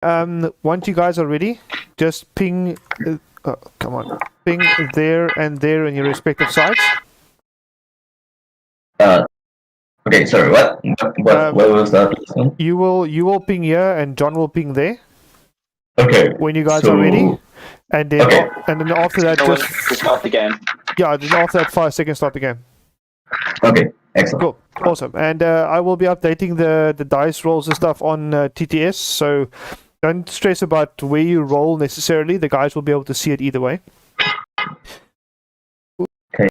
Once you guys are ready, just ping. Come on, ping there and there in your respective sides. Okay, sorry. What was that? You will ping here, and John will ping there. Okay. When you guys are ready, and then okay. And then after that, just to start the game. Yeah, then after that 5 seconds, start the game. Okay, excellent. Cool, awesome. And I will be updating the dice rolls and stuff on TTS, so don't stress about where you roll necessarily. The guys will be able to see it either way. Okay.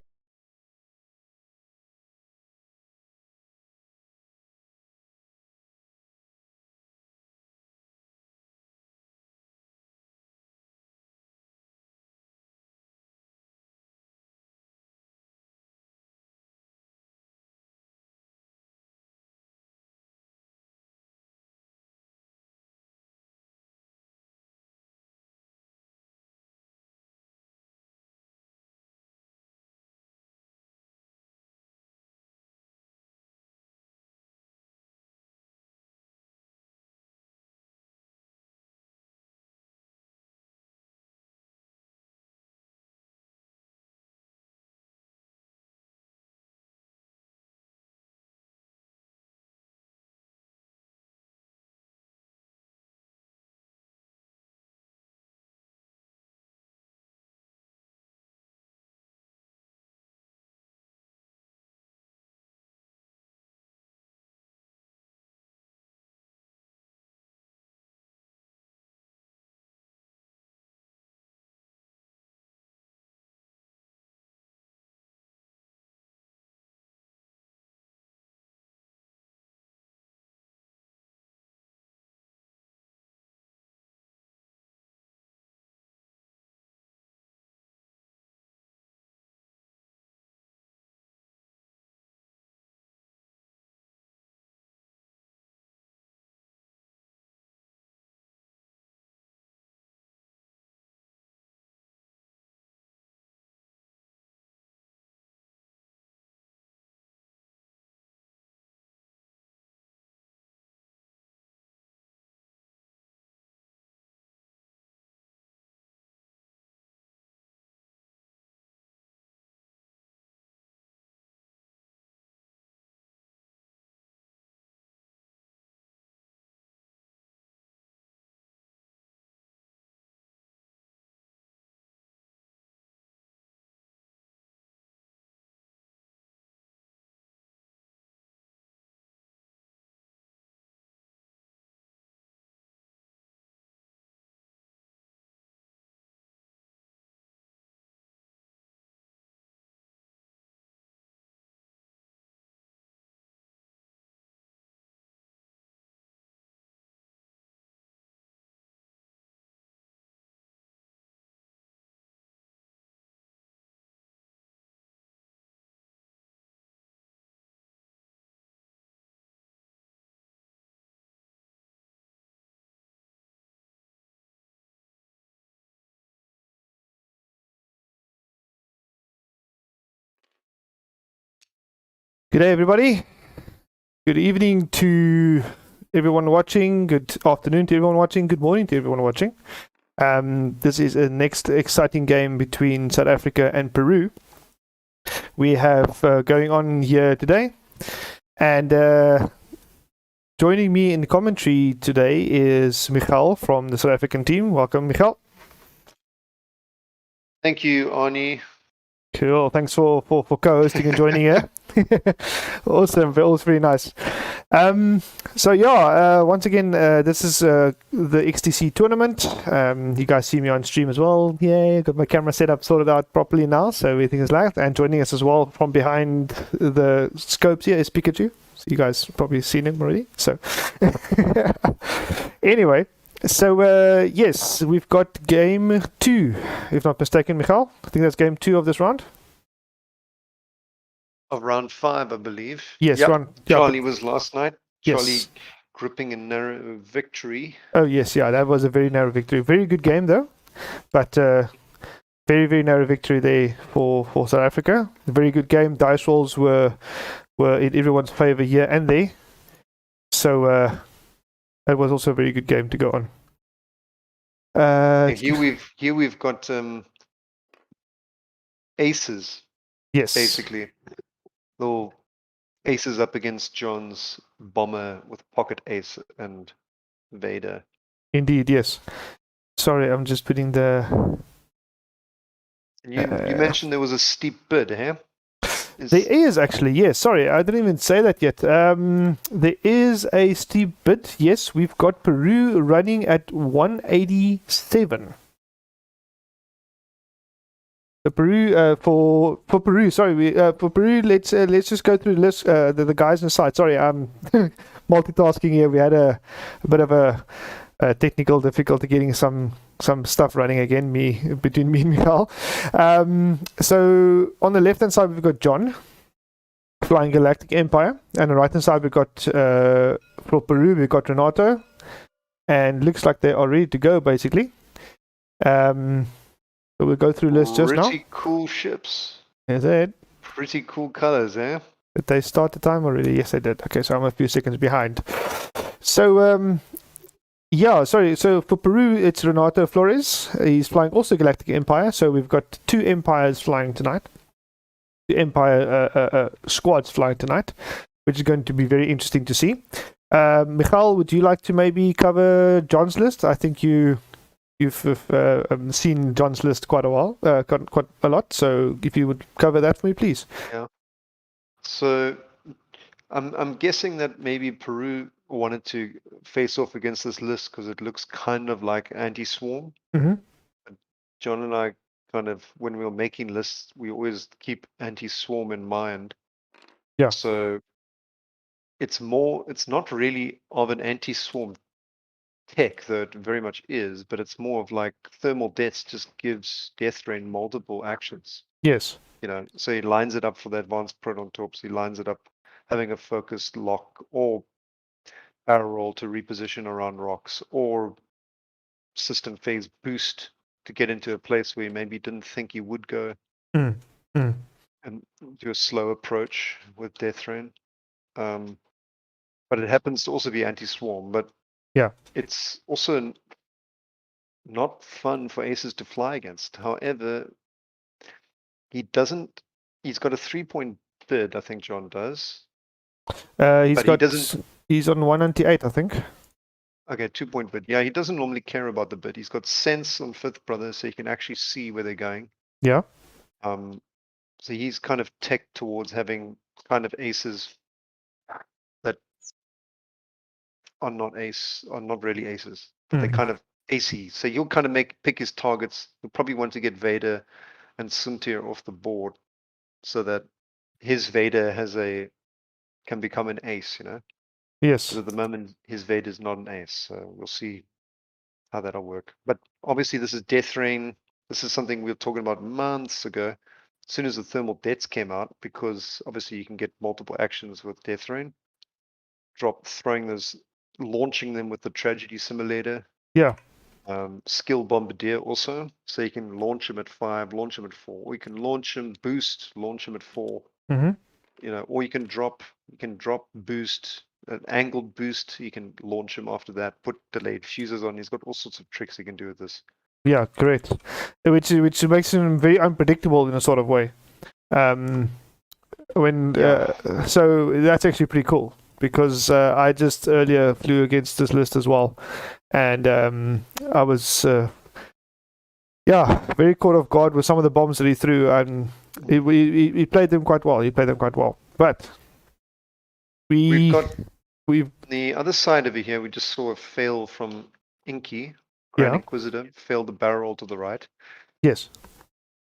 Good day, everybody. Good evening to everyone watching. Good afternoon to everyone watching. Good morning to everyone watching. This is a next exciting game between South Africa and Peru. We have going on here today. And joining me in commentary today is Michal from the South African team. Welcome, Michal. Thank you, Arnie. Cool. Thanks for co-hosting and joining here. Awesome. That was very nice. Once again, this is the XTC tournament. You guys see me on stream as well. Yay, got my camera set up, sorted out properly now, so everything is live. And joining us as well from behind the scopes here is Pikachu. So you guys probably seen him already. So anyway, so yes, we've got game 2, if not mistaken, Michal. I think that's game 2 of this round. Of round 5, I believe. Yes, Yep. round. Charlie was last night. Yes. Charlie gripping a narrow victory. Oh yes, yeah, that was a very narrow victory. Very good game though, but very, very narrow victory there for South Africa. A very good game. Dice rolls were in everyone's favour here and there. So that was also a very good game to go on. Here we've got aces, yes, basically. Little aces up against John's bomber with pocket ace and Vader. indeed, yes. Sorry, I'm just putting the. You mentioned there was a steep bid, eh? There is actually, yes. Sorry, I didn't even say that yet. There is a steep bid. Yes, we've got Peru running at 187. The Peru for Peru. Sorry, for Peru. Let's just go through the list. The guys on the side. Sorry, I'm multitasking here. We had a bit of a technical difficulty getting some stuff running again. Between me and Michael. So on the left hand side we've got John flying Galactic Empire, and on the right hand side we've got for Peru we've got Renato, and looks like they are ready to go basically. So we'll go through lists just now. Pretty cool ships. Is it? Pretty cool colors, eh? Did they start the time already? Yes, they did. Okay, so I'm a few seconds behind. So, yeah, sorry. So for Peru, it's Renato Flores. He's flying also Galactic Empire. So we've got 2 Empires flying tonight. The Empire squads flying tonight, which is going to be very interesting to see. Michael, would you like to maybe cover John's list? I think you've seen John's list quite a while, quite a lot. So if you would cover that for me, please. Yeah. So I'm guessing that maybe Peru wanted to face off against this list because it looks kind of like anti-swarm. Mm-hmm. John and I kind of, when we were making lists, we always keep anti-swarm in mind. Yeah. So it's not really of an anti-swarm tech, though it very much is, but it's more of like thermal deaths just gives Death Rain multiple actions. Yes. So he lines it up for the advanced proton torps, he lines it up having a focused lock or barrel roll to reposition around rocks, or system phase boost to get into a place where you maybe didn't think you would go, and do a slow approach with Death Rain. But it happens to also be anti-swarm, but yeah, it's also not fun for aces to fly against. However, he's got a 3-point bid, I think John does. He's on 198, I think. Okay, 2-point bid. Yeah, he doesn't normally care about the bid. He's got sense on 5th brother, so he can actually see where they're going. Yeah. So he's kind of tech towards having kind of aces that are not really aces. But they're kind of acey. So you'll kind of pick his targets. You'll probably want to get Vader and Suntir off the board so that his Vader can become an ace, Yes. Because at the moment his Vader is not an ace. So we'll see how that'll work. But obviously this is Death Rain. This is something we were talking about months ago. As soon as the thermal deaths came out, because obviously you can get multiple actions with Death Rain. Launching them with the Tragedy Simulator. Yeah. Skill Bombardier also, so you can launch him at 5, launch him at 4, or you can launch him boost, launch him at 4. Or you can drop boost, an angled boost. You can launch him after that. Put delayed fuses on. He's got all sorts of tricks he can do with this. Yeah, great. Which makes him very unpredictable in a sort of way. So that's actually pretty cool, because I just earlier flew against this list as well, and I was very caught off guard with some of the bombs that he threw, and he played them quite well. But we've the other side over here. We just saw a fail from Inky. Grand Inquisitor failed the barrel roll to the right. Yes.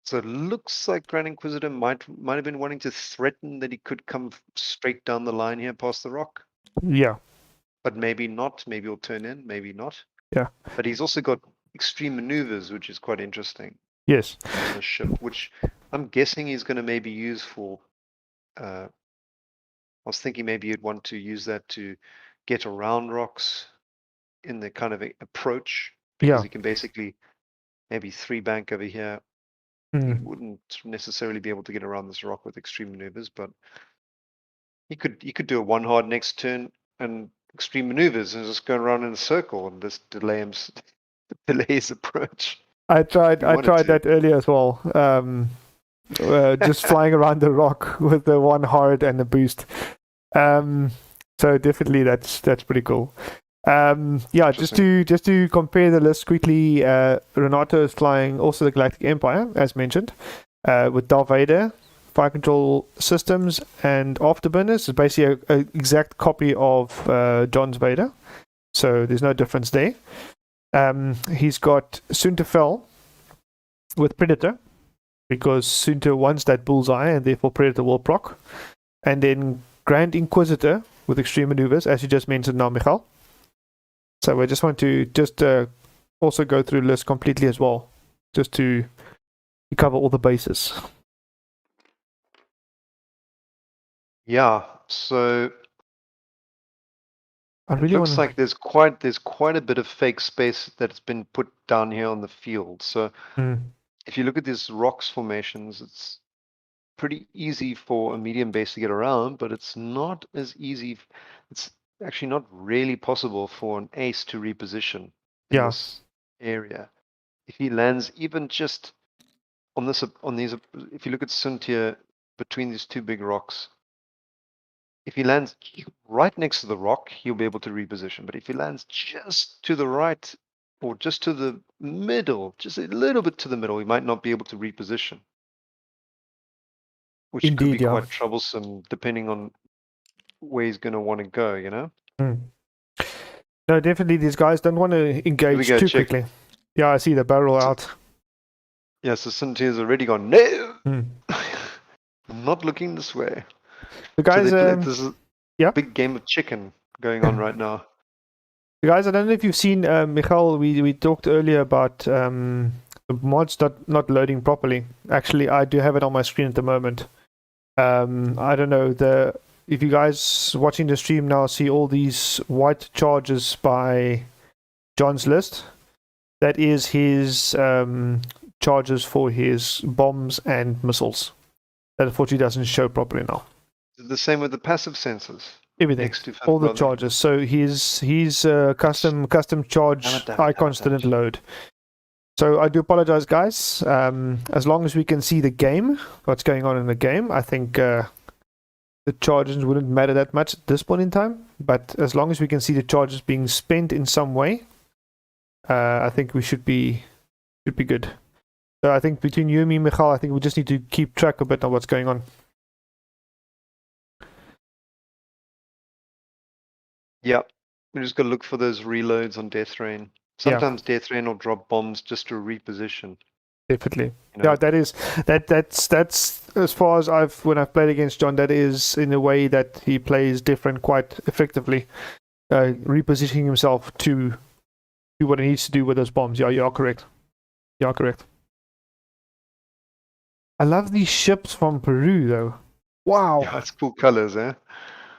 So it looks like Grand Inquisitor might have been wanting to threaten that he could come straight down the line here past the rock. Yeah. But maybe not. Maybe he'll turn in. Maybe not. Yeah. But he's also got extreme maneuvers, which is quite interesting. Yes. On the ship, which I'm guessing he's going to maybe use for. I was thinking maybe you'd want to use that to get around rocks in the kind of approach, because he can basically maybe 3-bank over here. He wouldn't necessarily be able to get around this rock with extreme maneuvers, but he could do a 1-hard next turn and extreme maneuvers and just go around in a circle and just delay him Pele's approach. I tried You wanted to. that earlier as well. Just flying around the rock with the one hard and a boost. So definitely that's pretty cool. Yeah, just to compare the list quickly, Renato is flying also the Galactic Empire, as mentioned, with Darth Vader, fire control systems, and afterburners. It's basically an exact copy of John's Vader, so there's no difference there. He's got Sunterfell with Predator, because Sunter wants that bullseye, and therefore Predator will proc. And then Grand Inquisitor with extreme maneuvers, as you just mentioned now, Michal. So I just want to also go through the list completely as well, just to cover all the bases. Yeah, so I it really looks want like there's quite a bit of fake space that's been put down here on the field. So if you look at these rocks formations, it's pretty easy for a medium base to get around, but it's not as easy. It's actually not really possible for an ace to reposition in this area. If he lands even just on these, if you look at Suntia between these two big rocks, if he lands right next to the rock, he'll be able to reposition. But if he lands just to the right or just to the middle, just a little bit to the middle, he might not be able to reposition. Which could be quite troublesome depending on where he's going to want to go, you know? No, definitely these guys don't want to engage too quickly. Yeah, I see the barrel out. Yeah, so Suntia has already gone, no! I'm not looking this way. The guys, so this is a big game of chicken going on right now. Guys, I don't know if you've seen, Michal, we talked earlier about the mods not loading properly. Actually, I do have it on my screen at the moment. I don't know, if you guys watching the stream now see all these white charges by John's list, that is his charges for his bombs and missiles. That unfortunately doesn't show properly now. The same with the passive sensors. Everything, all the charges. So his custom charge icons didn't load. So I do apologize, guys. As long as we can see the game, what's going on in the game, I think the charges wouldn't matter that much at this point in time. But as long as we can see the charges being spent in some way, I think we should be good. So I think between you and me, Michal, I think we just need to keep track a bit on what's going on. Yeah, we just got to look for those reloads on Death Rain. Sometimes Death Rain will drop bombs just to reposition. Definitely. You know? Yeah, that's as far as when I've played against John, that is in a way that he plays different quite effectively, repositioning himself to do what he needs to do with those bombs. Yeah, you are correct. You are correct. I love these ships from Peru, though. Wow. Yeah, it's cool colors, eh?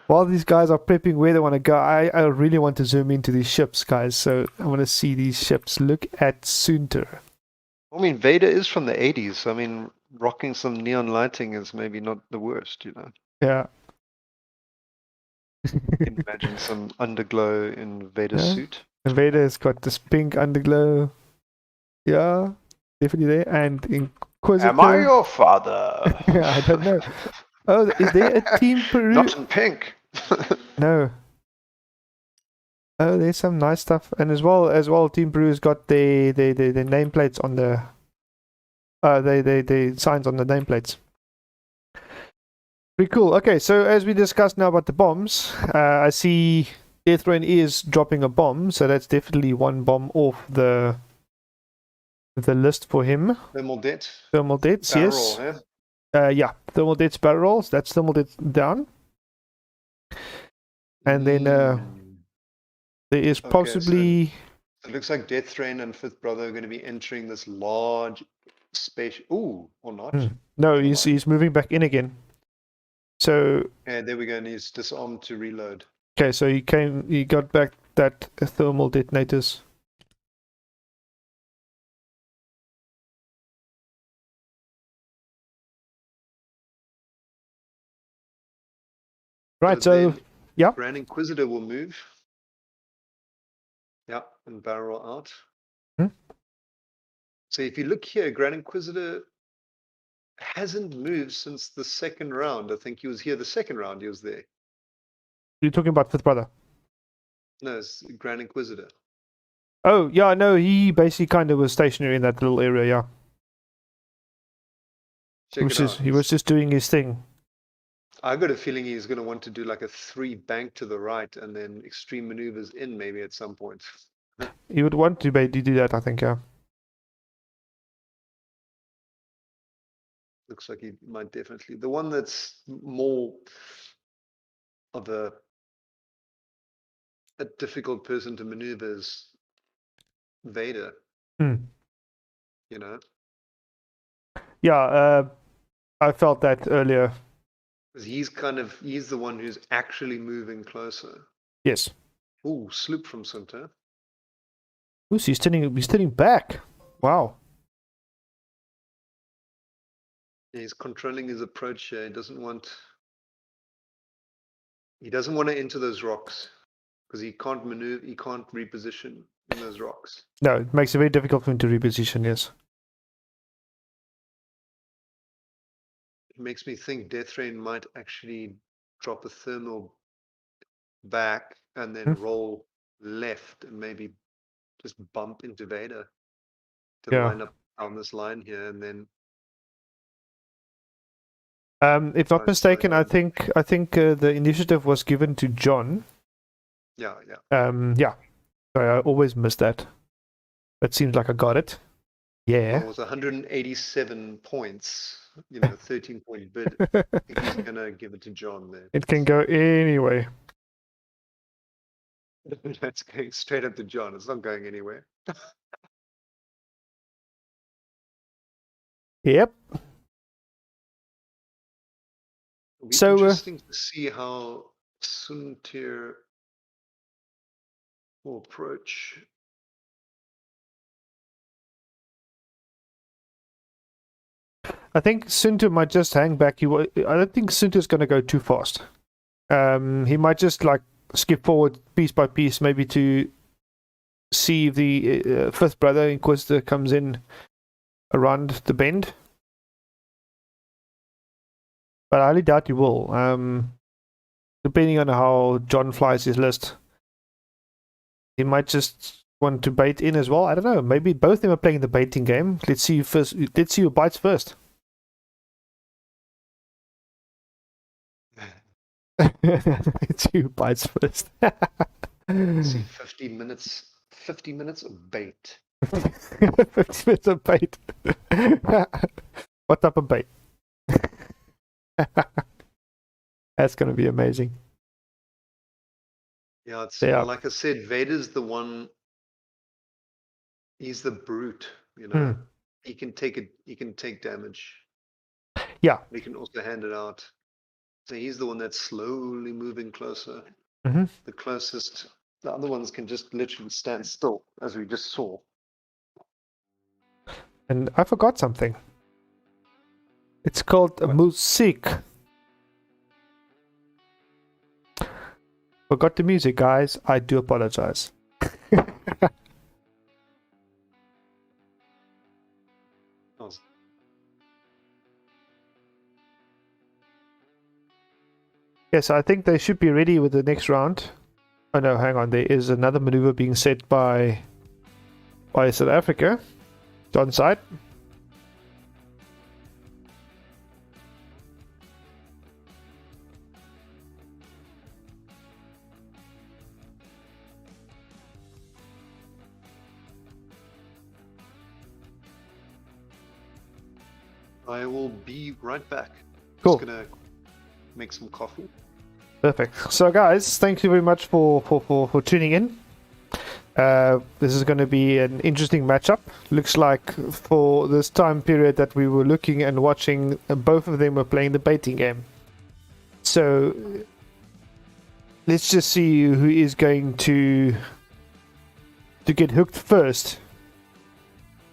While these guys are prepping where they want to go, I really want to zoom into these ships, guys. So I want to see these ships. Look at Sunter. I mean, Vader is from the 80s. So, I mean, rocking some neon lighting is maybe not the worst, you know? Yeah. Imagine some underglow in Vader's suit. And Vader's got this pink underglow. Yeah, definitely there. And Inquisitor. Am I your father? I don't know. Oh, is there a Team Peru? Not in pink. No. Oh, there's some nice stuff, and as well, Team Peru's got the nameplates on the the signs on the nameplates. Pretty cool. Okay, so as we discussed now about the bombs, I see Death Rain is dropping a bomb, so that's definitely one bomb off the list for him. Thermal debt. Thermal debts, yes. Yeah, thermal debts barrel rolls. That's thermal debts down. And then there is possibly. So it looks like Death Rain and Fifth Brother are going to be entering this large space. Ooh, or not? No, he's moving back in again. So. Yeah, there we go. And he's disarmed to reload. Okay, so he got back that thermal detonators. Right, so yeah. Grand Inquisitor will move. Yeah, and barrel out. So if you look here, Grand Inquisitor hasn't moved since the second round. I think he was here the second round. He was there. You're talking about Fifth Brother? No, it's Grand Inquisitor. Oh, yeah, no, he basically kind of was stationary in that little area, yeah. He was just doing his thing. I got a feeling he's going to want to do like a 3 bank to the right and then extreme maneuvers in maybe at some point. He would want to do that, I think, yeah. Looks like he might definitely. The one that's more of a difficult person to maneuver is Vader. You know? Yeah, I felt that earlier. Because he's the one who's actually moving closer. Yes. Ooh, sloop from center. Ooh, so he's turning back. Wow. He's controlling his approach here. He doesn't want to enter those rocks because he can't maneuver, he can't reposition in those rocks. No, it makes it very difficult for him to reposition, yes. It makes me think Death Rain might actually drop a thermal back and then roll left and maybe just bump into Vader to line up on this line here, and then if not mistaken, I think the initiative was given to John. Yeah. Yeah. Sorry, I always miss that. That seems like I got it. Yeah. It was 187 points. 13-point bid. I think he's gonna give it to John there. It can go anyway. That's going straight up to John. It's not going anywhere. Yep. It'll be So interesting to see how Suntir will approach. I think Sunter might just hang back. I don't think Sunter's going to go too fast. He might just like skip forward piece by piece, maybe to see if the Fifth Brother Inquisitor comes in around the bend. But I highly doubt he will. Depending on how John flies his list, he might just want to bait in as well. I don't know. Maybe both of them are playing the baiting game. Let's see who bites first. Let's see who bites first. See, 50 minutes of bait. 50 minutes of bait. What type of bait? That's going to be amazing. Yeah, it's like I said, Vader's the one. He's the brute, He can take damage. Yeah. He can also hand it out. So he's the one that's slowly moving closer. The closest. The other ones can just literally stand still, as we just saw. And I forgot something. It's called music. Forgot the music, guys. I do apologize. Yes, I think they should be ready with the next round. Oh no, hang on. There is another maneuver being set by South Africa. John's side. I will be right back. Cool. Just gonna make some coffee. Perfect. So guys, thank you very much for tuning in. This is going to be an interesting matchup. Looks like for this time period that we were looking and watching, both of them were playing the baiting game. So let's just see who is going to get hooked first,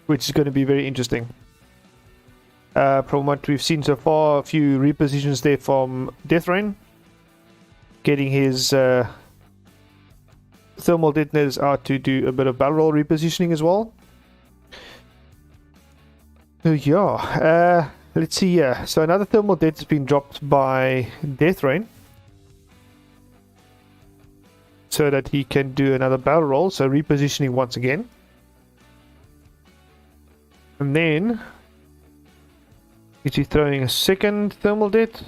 which is going to be very interesting. From what we've seen so far, a few repositions there from Death Rain, getting his thermal detonators out to do a bit of barrel roll repositioning as well. Yeah, let's see here. So another thermal debt has been dropped by Death Rain, so that he can do another barrel roll, so repositioning once again. And then, is he throwing a second thermal debt?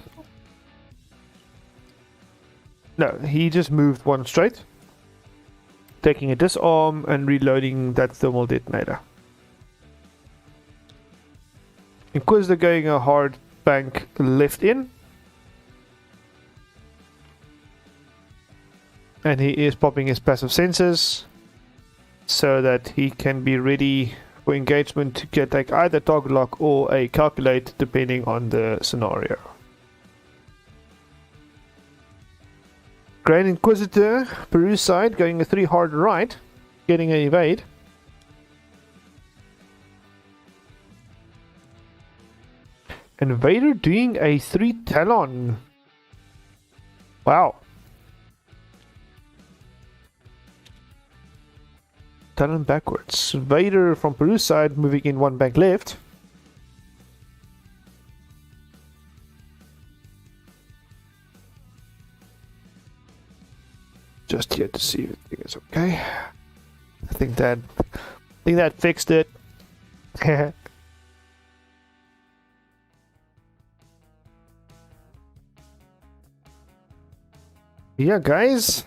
No, he just moved one straight, taking a disarm and reloading that thermal detonator. Inquisitor going a hard bank left in. And he is popping his passive sensors so that he can be ready for engagement to get like either target lock or a calculate depending on the scenario. Grand Inquisitor, Peru side, going a 3 hard right, getting an evade. And Vader doing a 3 Talon. Wow. Talon backwards. Vader from Peru side moving in 1 bank left. Just here to see if everything is okay. I think that fixed it. Yeah, guys.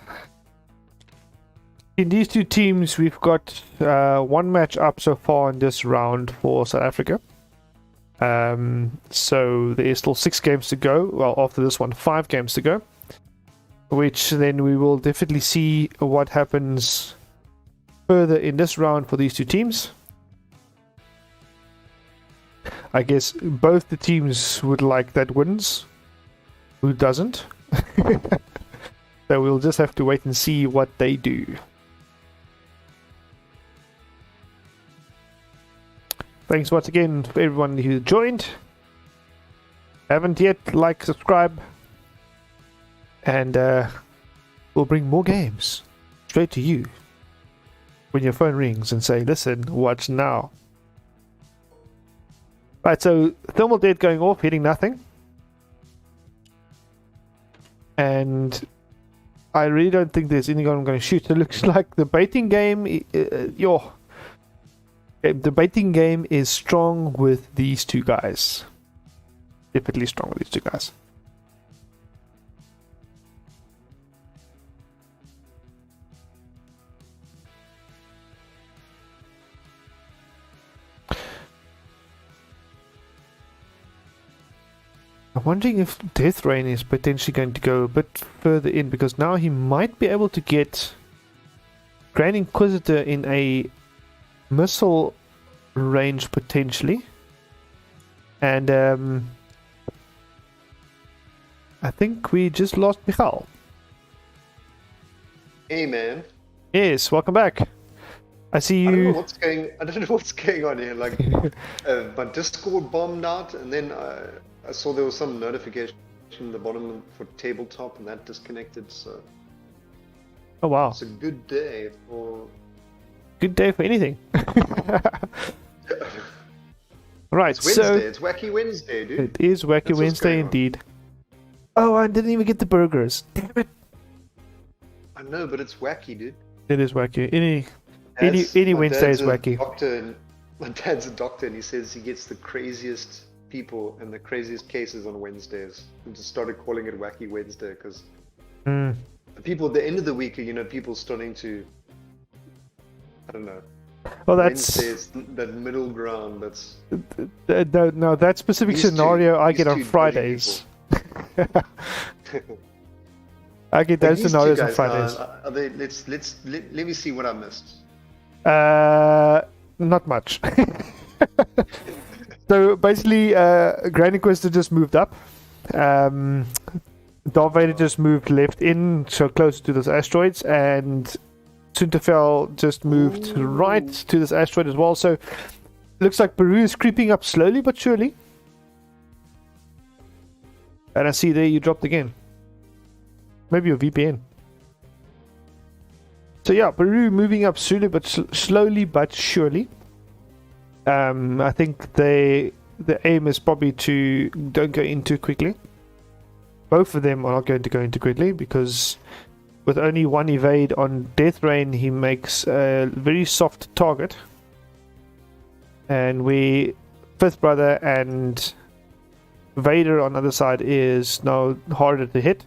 In these two teams, we've got one match up so far in this round for South Africa. So there is still 6 games to go. Well, after this one, 5 games to go. Which then we will definitely see what happens further in this round for these two teams. I guess both the teams would like that wins. Who doesn't? So we'll just have to wait and see what they do. Thanks once again for everyone who joined. Haven't yet, like, subscribe. And we'll bring more games straight to you when your phone rings and say, listen, watch now. Right, so thermal dead going off, hitting nothing. And I really don't think there's anyone I'm going to shoot. It looks like the baiting game, the baiting game is strong with these two guys. Definitely strong with these two guys. I'm wondering if Death Rain is potentially going to go a bit further in, because now he might be able to get Grand Inquisitor in a missile range potentially. And I think we just lost Michal. Hey man. Yes, welcome back. I see you. I don't know what's going on here. Like, my Discord bombed out, and then I saw there was some notification in the bottom for tabletop, and that disconnected. So, oh wow, it's a good day for anything. Right, it's Wednesday. so It's Wacky Wednesday, dude. It is Wacky Wednesday indeed. Oh, I didn't even get the burgers. Damn it! I know, but it's wacky, dude. It is wacky. Any Wednesday is wacky. My dad's a doctor, and he says he gets the craziest people and the craziest cases on Wednesdays. We just started calling it Wacky Wednesday because people at the end of the week are, people starting to, I don't know. Well, that's Wednesdays, that middle ground. That's no, that specific scenario I get on Fridays. I get those scenarios on Fridays. Are they, let me see what I missed. Not much. So basically, Grand Inquisitor just moved up. Darth Vader just moved left in, so close to those asteroids, and Sunterfell just moved right to this asteroid as well. So looks like Peru is creeping up slowly but surely. And I see there you dropped again. Maybe your VPN. So yeah, Peru moving up slowly but surely. I think the aim is probably to don't go in too quickly. Both of them are not going to go into quickly because with only one evade on Death Rain, he makes a very soft target. And Fifth Brother and Vader on the other side is now harder to hit.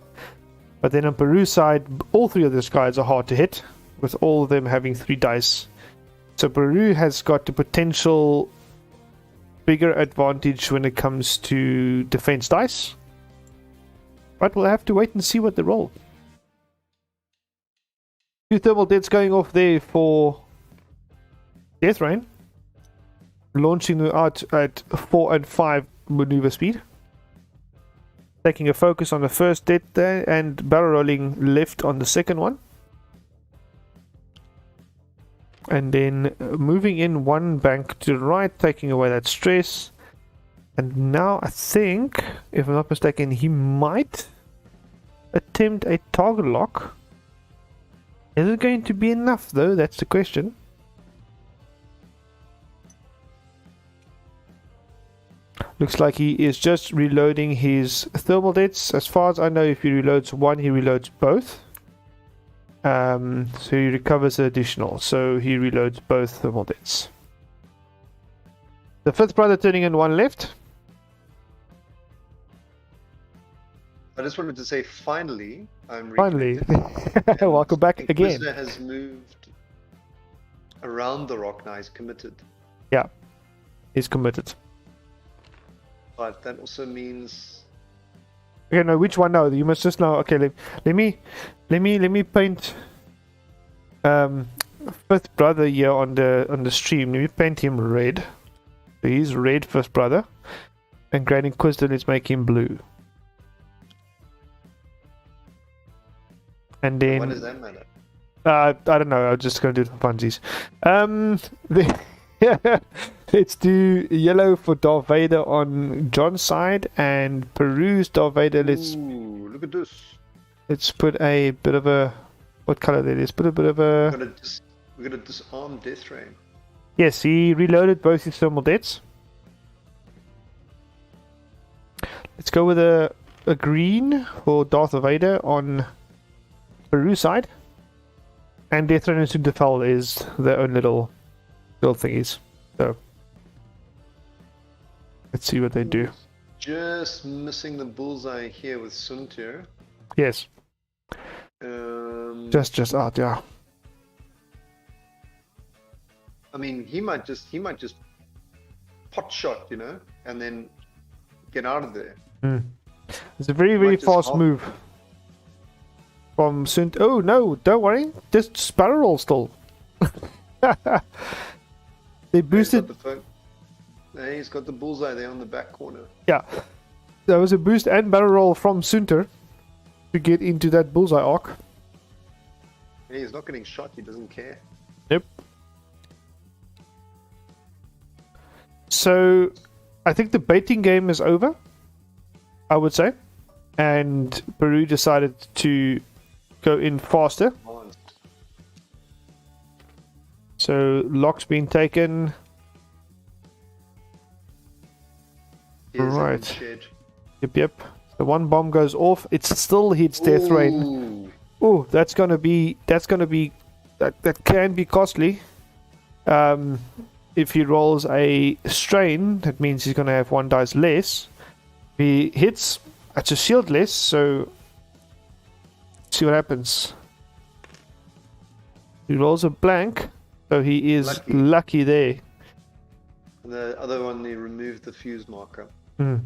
But then on Peru's side, all three of those guys are hard to hit, with all of them having 3 dice. So Peru has got the potential bigger advantage when it comes to defense dice. But we'll have to wait and see what they roll. 2 thermal deaths going off there for Death Rain. Launching them out at 4 and 5 maneuver speed. Taking a focus on the first death there and barrel rolling left on the second one. And then moving in 1 bank to the right, taking away that stress. And now I think, if I'm not mistaken, he might attempt a target lock. Is it going to be enough though? That's the question. Looks like he is just reloading his thermal deaths. As far as I know, if he reloads one, he reloads both. So he recovers the additional. So he reloads both thermal deaths. The Fifth Brother turning in 1 left. I just wanted to say, finally, I'm Finally, reconnected. welcome back again. Prisoner has moved around the rock now. He's committed. Yeah, he's committed. But that also means Okay, no, which one now? You must just know. Okay, let me paint Fifth Brother here on the stream. Let me paint him red. So he's red, Fifth Brother, and Grand Inquisitor, let's make him blue. And then what does that matter? I don't know. I'm just going to do it for funsies. Let's do yellow for Darth Vader on John's side, and Peru's Darth Vader. Ooh, look at this. Let's put a bit of a what color there? Let's put a bit of a. We're gonna disarm Death Rain. Yes, he reloaded both his thermal deaths. Let's go with a green for Darth Vader on Peru's side, and Death Rain and Sundafel is their own little thingies. So let's see what they do. Just missing the bullseye here with Suntir. Yes. Just out, yeah. I mean, he might just pot shot, you know, and then get out of there. It's a very, very fast move from Sunt. Oh no, don't worry, just barrel roll still. They boosted. He's got the bullseye there on the back corner. Yeah, there was a boost and barrel roll from Sunter to get into that bullseye arc. Yeah, he's not getting shot. He doesn't care. Yep. So, I think the baiting game is over, I would say, and Peru decided to go in faster. So lock's been taken. Right. Yep. The 1 bomb goes off. It still hits Death Rain. Oh, that can be costly. If he rolls a strain, that means he's gonna have 1 dice less. If he hits, that's a shield less. So see what happens. He rolls a blank. So he is lucky there. And the other one, they removed the fuse marker. Mm.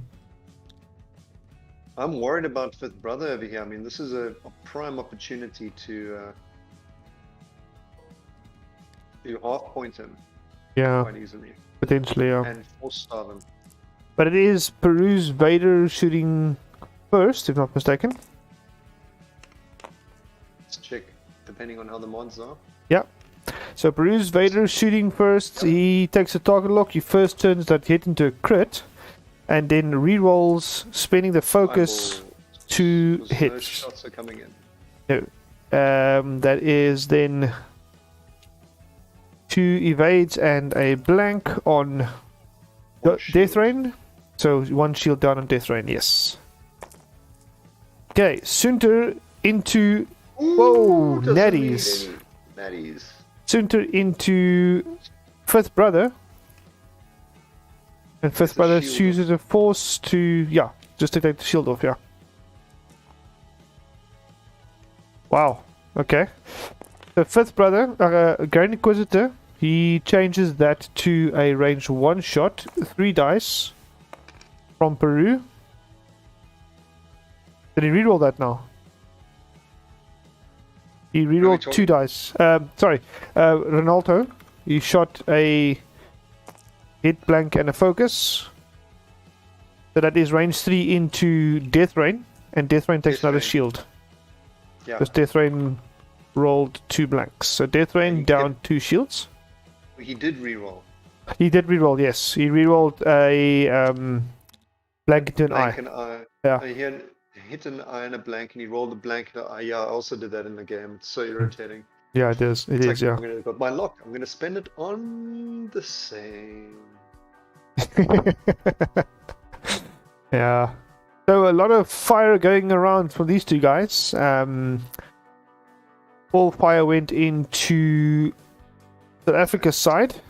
I'm worried about Fifth Brother over here. I mean, this is a prime opportunity to half point him. Yeah, quite easily. Potentially, yeah. And force-starve him. But it is Peru's Vader shooting first, if not mistaken. Let's check, depending on how the mods are. Yeah. So Peru's Vader shooting first. He takes a target lock. He first turns that hit into a crit, and then re-rolls, spending the focus to hit. No shots are coming in. No. That is then 2 evades and a blank on Death Rain. So 1 shield down on Death Rain, yes. Okay, Sunter into... Whoa, natties. Natties. Sunter into Fifth Brother. And Fifth Brother uses a force to... Yeah, just to take the shield off, yeah. Wow, okay. The Fifth Brother, Grand Inquisitor, he changes that to a range 1 shot, 3 dice from Peru. Did he reroll that now? He rerolled 2 dice. Renato, he shot a hit, blank, and a focus. So that is range 3 into Death Rain, and Death Rain takes another shield. Yeah. Because Death Rain rolled 2 blanks. So Death Rain down 2 shields. He did reroll. He did reroll, yes. He rerolled a blank into an eye. Yeah. He hit an eye and a blank, and he rolled a blank and an eye. Yeah, I also did that in the game. It's so irritating. Yeah, it is. It is, yeah. I've got my lock. I'm going to spend it on the same. Yeah. So a lot of fire going around for these 2 guys. All fire went into South Africa's side.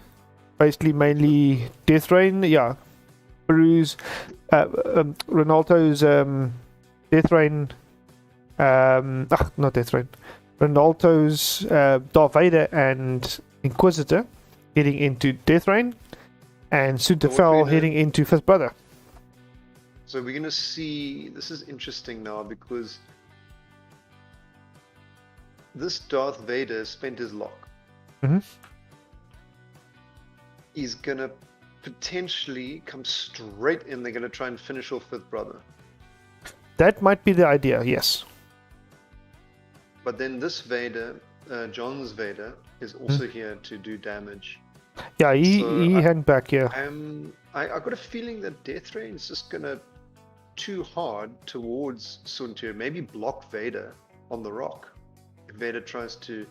Basically, mainly Death Rain. Yeah. Peru's, Ronaldo's Death Rain. Not Death Rain. Ronaldo's Darth Vader and Inquisitor heading into Death Rain. And Sunterfell heading into Fifth Brother. So we're going to see, this is interesting now because this Darth Vader spent his lock. Mm-hmm. He's going to potentially come straight in. They're going to try and finish off Fifth Brother. That might be the idea, yes. But then this Vader, John's Vader, is also here to do damage. Yeah, he hung back here. I got a feeling that Death Rain is just going to too hard towards Suntir. Maybe block Vader on the rock. If Vader tries to,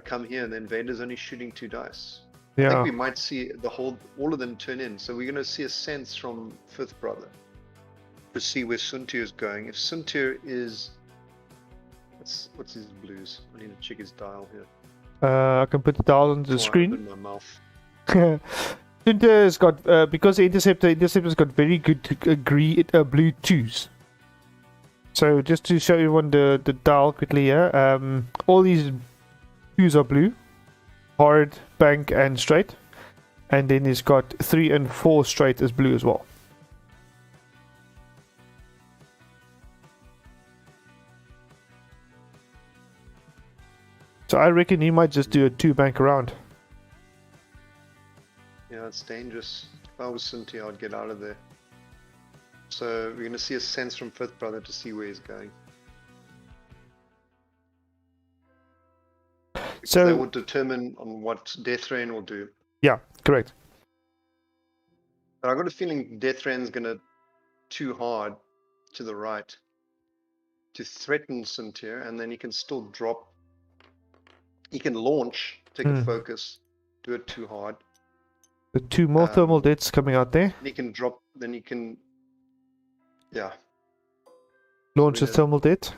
come here, and then Vader's only shooting 2 dice. Yeah. I think we might see all of them turn in. So we're going to see a sense from Fifth Brother to see where Suntir is going. If Suntir is, what's his blues? I need to check his dial here. I can put the dial on the screen. In my mouth. Sunter's got because the interceptor's got very good blue 2s. So just to show everyone the dial quickly here, all these 2s are blue, hard, bank, and straight, and then he's got 3 and 4 straight as blue as well. So I reckon he might just do a 2 bank around. Yeah, it's dangerous. If I was Sunti, I'd get out of there. So we're going to see a sense from Fifth Brother to see where he's going. So they will determine on what Death Rain will do. Yeah, correct. But I got a feeling Death Rain's going to too hard to the right to threaten Suntir, and then he can still drop. He can launch, take a focus, do it too hard. The 2 more thermal deaths coming out there. He can drop, then he can, launch a thermal death.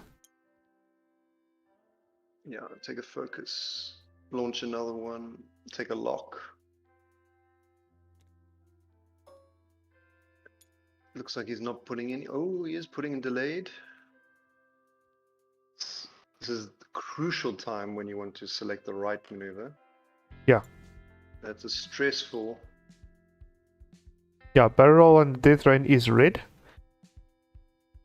Yeah, take a focus, launch another one, take a lock. Looks like he's not putting any. Oh, he is putting in delayed. This is the crucial time when you want to select the right maneuver. Yeah. That's a stressful. Yeah, barrel on Death Rain is red.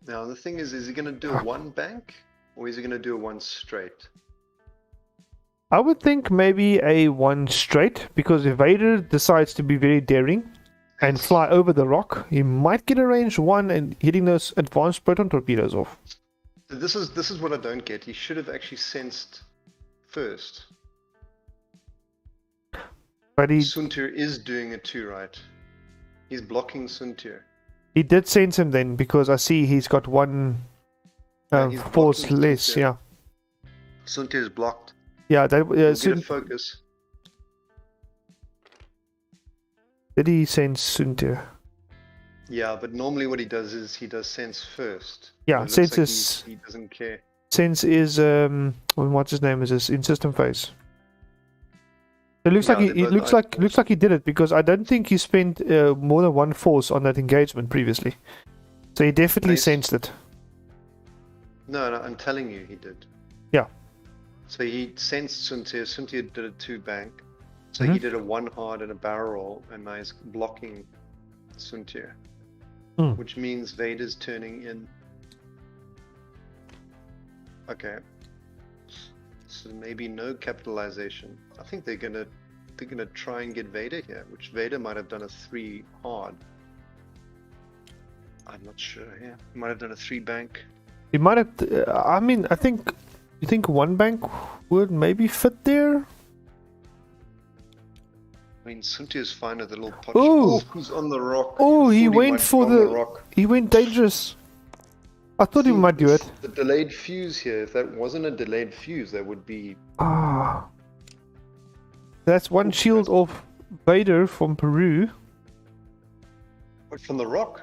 Now the thing is he going to do a 1 bank or is he going to do a 1 straight? I would think maybe a 1 straight, because if Vader decides to be very daring and fly over the rock, he might get a range 1 and hitting those advanced proton torpedoes off. This is what I don't get. He should have actually sensed first. But Suntir is doing it too, right? He's blocking Suntir. He did sense him then, because I see he's got 1 force less, yeah. Suntir is blocked. Yeah, that He'll get soon, a focus. did he send Suntir? Yeah, but normally what he does is he does sense first. Yeah, But it looks sense like is he doesn't care. sense is what's his name is this in system phase. It looks Yeah, like they're it both looks like he did it because I don't think he spent more than one force on that engagement previously. So he definitely Nice. sensed it. No, I'm telling you, he did. Yeah. So he sensed Suntir. Suntir did a 2 bank. So Mhm. he did a 1 hard and a barrel roll, and now he's blocking Suntir. Mm. Which means Vader's turning in. Okay. So maybe no capitalization. I think they're gonna try and get Vader here, which Vader might have done a 3 hard. I'm not sure. Yeah, he might have done a 3 bank. He might have. I mean, I think. You think one bank would maybe fit there? I mean, Suntir's fine with a little pot. Ooh. Oh, who's on the rock? Oh, he Thought went might for be on the. rock. He went dangerous. I thought he See, might do it's it. The delayed fuse here. If that wasn't a delayed fuse, that would be. Ah. That's one shield of Vader from Peru. What, from the rock?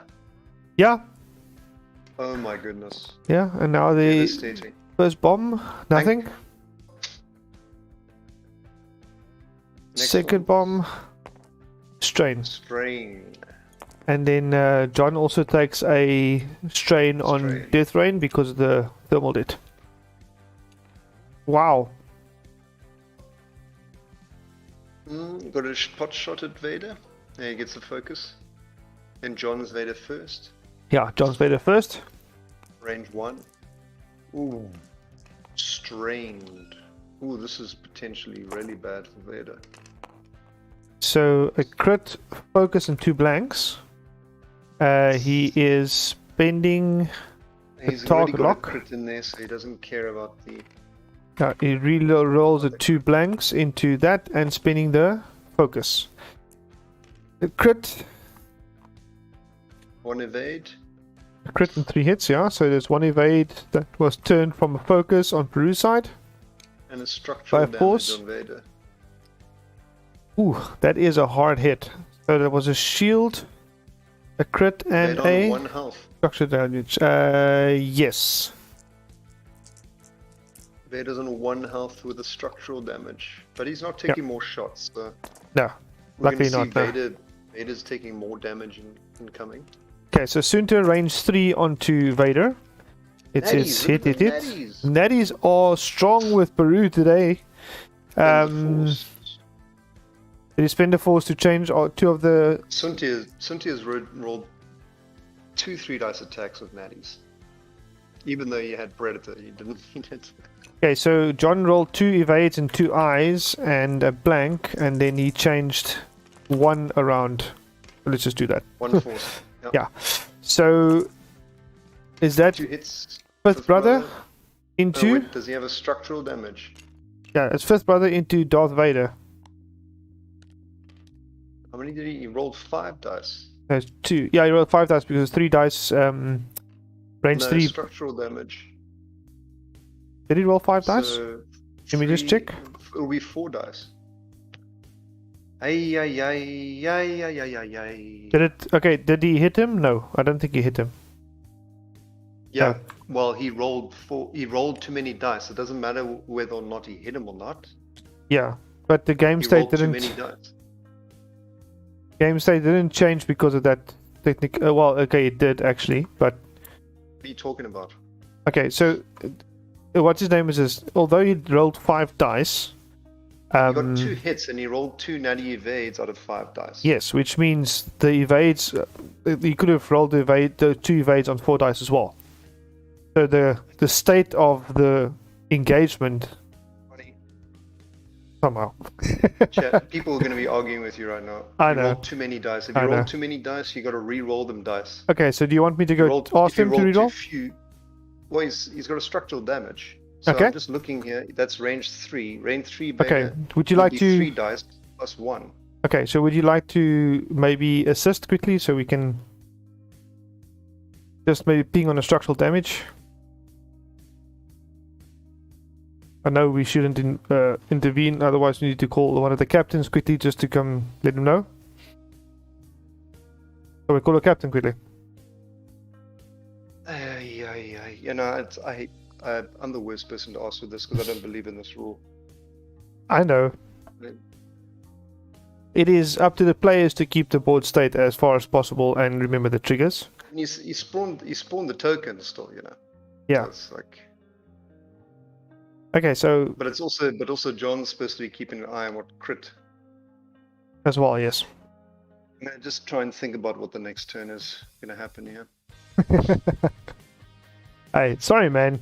Yeah, Oh my goodness. yeah, and now the Devastating. first bomb, nothing. Next Second bomb, strain. Strain. And then John also takes a strain on Strain. Death Rain because of the thermal debt. Wow. Got a pot shot at Vader. There he gets the focus. Then John's Vader first. Yeah, John's Vader first. Range 1. Ooh. Strained. Ooh, this is potentially really bad for Vader. So a crit, focus, and 2 blanks. He is spending. He's target already got lock. a crit in there, so he doesn't care about the... He rolls the 2 blanks into that and spinning the focus. The crit, 1 evade. crit and 3 hits, yeah. So there's 1 evade that was turned from a focus on Peru's side. And a structural By damage force. on Vader. Ooh, that is a hard hit. So there was a shield, a crit, and Vader a on 1 health. structure damage. Yes. Vader's on 1 health with a structural damage. But he's not taking more shots, so... No, We're luckily gonna see not. No. Vader's taking more damage incoming. Okay, so Sunta range 3 onto Vader. It says hit, hit, hit. Natties. Natties are strong with Peru today. And the Force. Did he spend a force to change 2 of the... Suntia's rolled 2 3-dice attacks with natties. Even though he had Predator, he didn't need it. Okay, so John rolled 2 evades and 2 eyes and a blank, and then he changed 1 around. Let's just do that. 1 force. Yep. Yeah. So, is that 2 hits. fifth brother Oh, into... wait, does he have a structural damage? Yeah, it's fifth brother into Darth Vader. How many did he? He rolled 5 dice. There's 2. Yeah, he rolled 5 dice because 3 dice, range No, 3. structural damage. Did he roll 5 dice? So Let me just check. It'll be 4 dice. Ay, ay, ay, ay, ay, ay, ay, ay. Did it... Okay, did he hit him? No, I don't think he hit him. Yeah, well, he rolled too many dice. It doesn't matter whether or not he hit him or not. Yeah, but the game He state rolled too didn't... many dice. Game state didn't change because of that technique. Well, okay, it did actually, but... What are you talking about? Okay, so... what's his name is this? Although he rolled 5 dice... He got 2 hits and he rolled 2 natty evades out of 5 dice. Yes, which means the evades... he could have rolled the 2 evades on 4 dice as well. So the state of the engagement... Funny. Somehow. Chat, people are going to be arguing with you right now. I You know. rolled too many dice. If you I know. roll too many dice, you got to re-roll them dice. Okay, so do you want me to go ask him to reroll? Well, he's got a structural damage. So Okay. I'm just looking here. That's range 3. Range 3 Okay, Vader would you would like be to... 3 dice plus 1. Okay, so would you like to maybe assist quickly so we can just maybe ping on the structural damage? I know we shouldn't intervene, otherwise we need to call one of the captains quickly just to come let him know. So we call a captain quickly. You know, I'm the worst person to ask for this because I don't believe in this rule. I know. Right. It is up to the players to keep the board state as far as possible and remember the triggers. And you spawn the token still, you know. Yeah. So it's like, Okay, so but also John's supposed to be keeping an eye on what crit. as well, yes. I'm gonna just try and think about what the next turn is gonna happen here. Hey, sorry, man.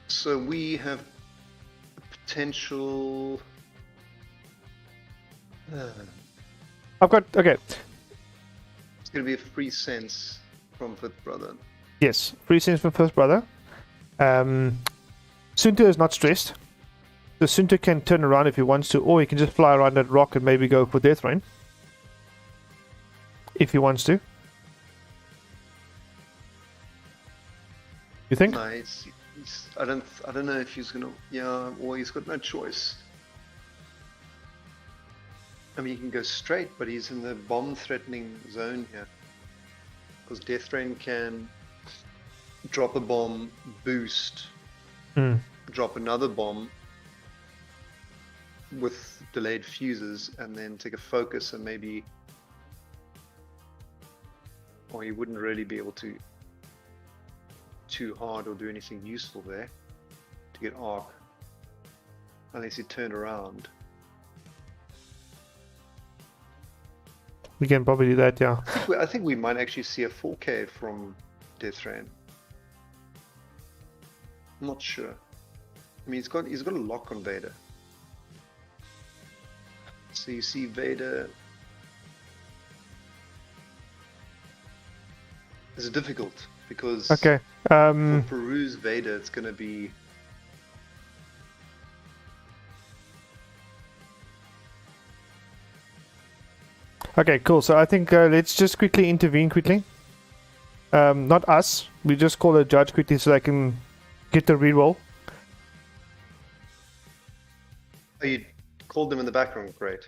So we have potential. I've got okay. It's gonna be a free sense from Fifth Brother. Yes, free sense from first brother. Sunto is not stressed. So Sunto can turn around if he wants to, or he can just fly around that rock and maybe go for Death Rain. If he wants to. You think? Nice. I don't know if he's gonna. Yeah, or he's got no choice. I mean, he can go straight, but he's in the bomb-threatening zone here. Because Death Rain can drop a bomb, boost, drop another bomb with delayed fuses, and then take a focus and maybe. Or he wouldn't really be able to too hard or do anything useful there to get arc unless he turned around. We can probably do that, yeah. I think we might actually see a 4K from Death Rain. I'm not sure. I mean, he's got a lock on Vader. So you see Vader. It's difficult because Okay. for Peru's Vader, it's going to be. Okay, cool. So I think let's just quickly intervene quickly. Not us. We just call a judge quickly so they can get the reroll. Oh, you called them in the background, great.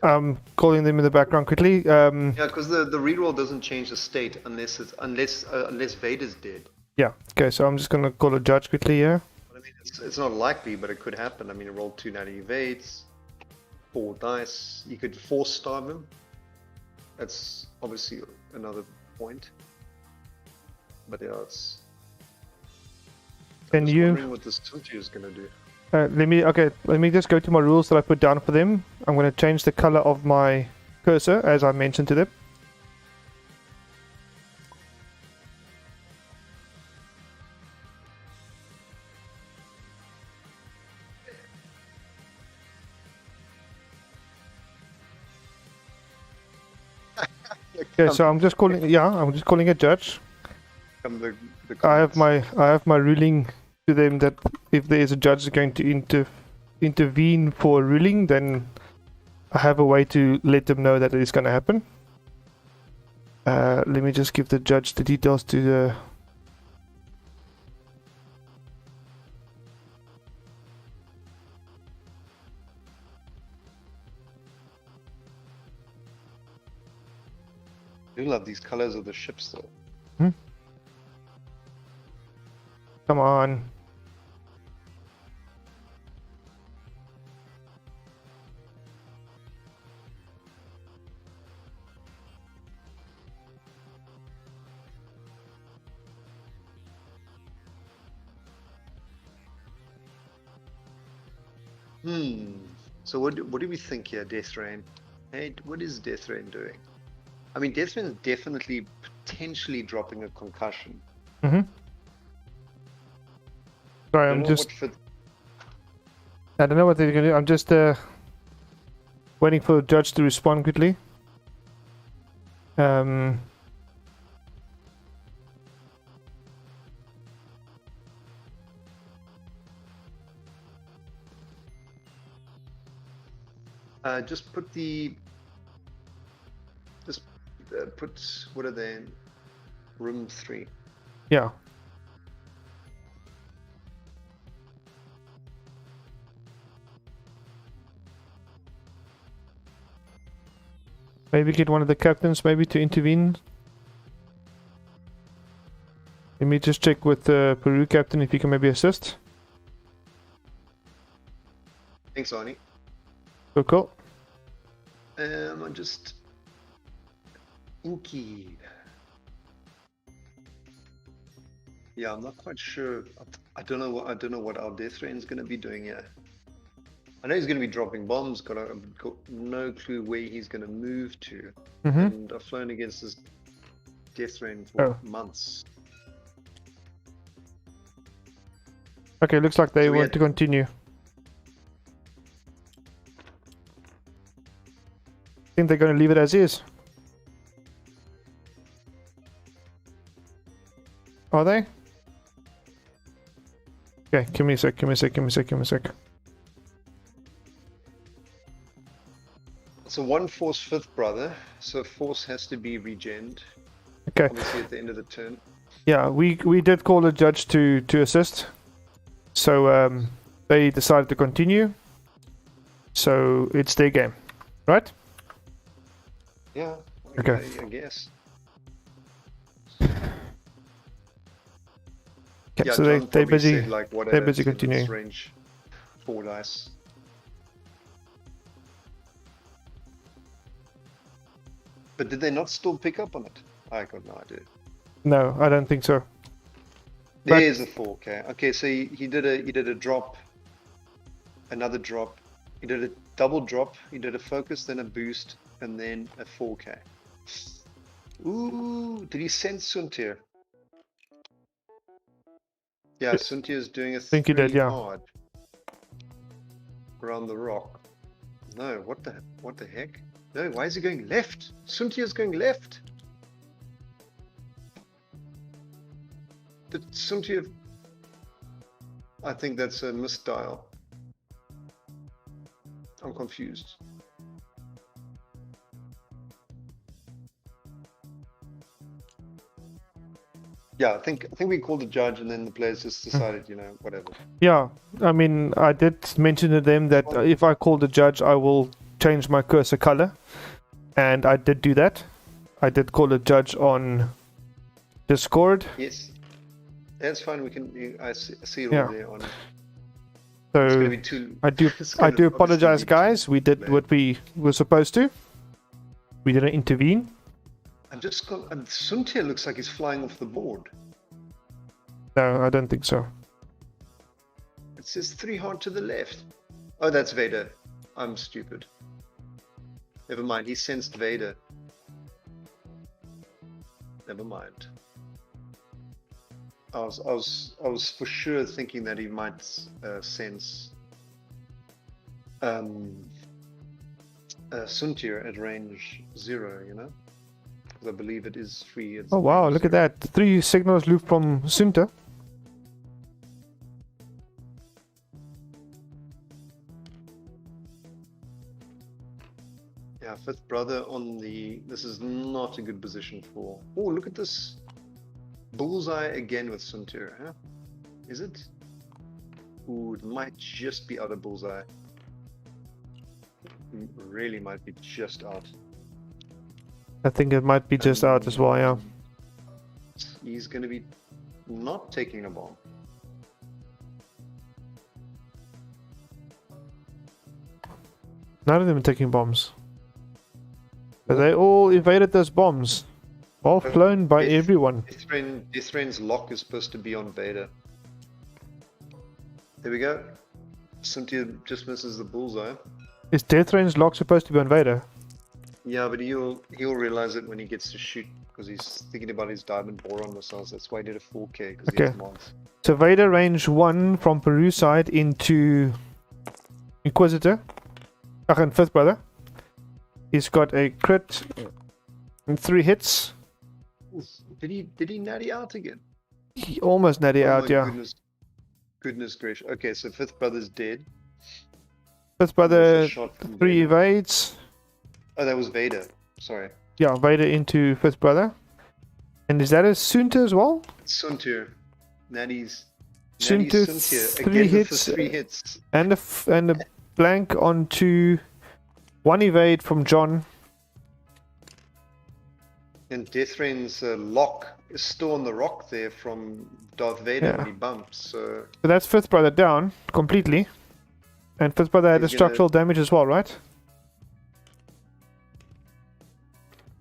Calling them in the background quickly. Yeah, because the reroll doesn't change the state unless Vader's dead. Yeah. Okay, so I'm just gonna call a judge quickly here. I mean, it's not likely, but it could happen. I mean, he rolled 2 natty evades, 4 dice. You could force starve him. That's obviously another point. But yeah, it's. Can you? Wondering what this Tunti is gonna do. Let me just go to my rules that I put down for them. I'm going to change the color of my cursor as I mentioned to them. Okay, so I'm just calling. Yeah, I'm just calling a judge. I have my ruling to them that if there is a judge going to intervene for a ruling, then I have a way to let them know that it is going to happen. Let me just give the judge the details to the. I do love these colors of the ships, though. Come on. So what do we think here, Death Rain? Hey, what is Death Rain doing? I mean, Death Rain is definitely potentially dropping a concussion. Sorry, I'm just. I don't know what they're going to do. I'm just waiting for the judge to respond quickly. Just put what are they in? Room 3. Yeah. Maybe get one of the captains maybe to intervene. Let me just check with the Peru captain if he can maybe assist. Thanks, Arnie. Cool. I'm just inky. Yeah, I'm not quite sure. I don't know what our death rain is going to be doing here. I know he's going to be dropping bombs. Got no clue where he's going to move to. And I've flown against this death rain for months. Okay, looks like they want to continue. I think they're going to leave it as is. Are they? Okay, give me a sec. So one force fifth brother, so force has to be regened. Okay. Obviously at the end of the turn. Yeah, we did call the judge to assist. So they decided to continue. So it's their game, right? Yeah. Okay. I guess. Okay, Yeah, so John they're probably busy. said, like, They're busy in this continuing. range, 4 dice. But did they not still pick up on it? I got no idea. No, I don't think so. But- There's a 4K. Okay, so he did a drop, another drop. He did a double drop. He did a focus, then a boost, and then a 4K. Ooh, did he send Suntir? Yeah, Suntir is doing a Think he did, yeah. hard around the rock. No, what the heck? No, why is he going left? Suntir is going left. Did Suntir? I think that's a misdial. I'm confused. Yeah, I think we called the judge, and then the players just decided, you know, whatever. Yeah, I mean, I did mention to them that if I call the judge, I will change my cursor color, and I did do that. I did call the judge on Discord. Yes, that's fine. We can. I see it Yeah. all there on. It's gonna So be too. I do it's gonna apologize, obviously be guys. We did late. what we were supposed to. We didn't intervene. I'm just. Suntir looks like he's flying off the board. No, I don't think so. It says 3 hard to the left. Oh, that's Vader. I'm stupid. Never mind. He sensed Vader. Never mind. I was for sure thinking that he might sense Suntir at range 0, you know? Because I believe it is free. Oh wow, look at that. 3 signals loop from Sunta. Yeah, fifth brother on the... This is not a good position for... Oh, look at this. Bullseye again with Suntir, huh? Is it? Ooh, it might just be out of bullseye. Really might be just out. I think it might be just out as well, yeah. He's going to be not taking a bomb. None of them are taking bombs. But they all evaded those bombs. All flown by everyone. Death Rain's lock is supposed to be on Vader. There we go. Suntir just misses the bullseye. Is Death Rain's lock supposed to be on Vader? Yeah, but he'll realize it when he gets to shoot, because he's thinking about his diamond boron missiles. That's why he did a 4K, because he has mods. So Vader range 1 from Peru side into Inquisitor. And fifth brother. He's got a crit and 3 hits. Did he natty out again? He almost natty out, yeah. Goodness gracious. Okay, so fifth brother's dead. Fifth brother, Shot from 3 Vader. evades. Oh, that was Vader. Sorry. Yeah, Vader into fifth brother. And is that a Sunta as well? Suntir. Natty's Sunta, Suntir. 3 Again hits. for 3 hits. And a blank onto 1 evade from John. And Deathrain's lock is still on the rock there from Darth Vader Yeah. when he bumps. So So that's Fifth Brother down completely. And Fifth Brother had a He's gonna- structural damage as well, right?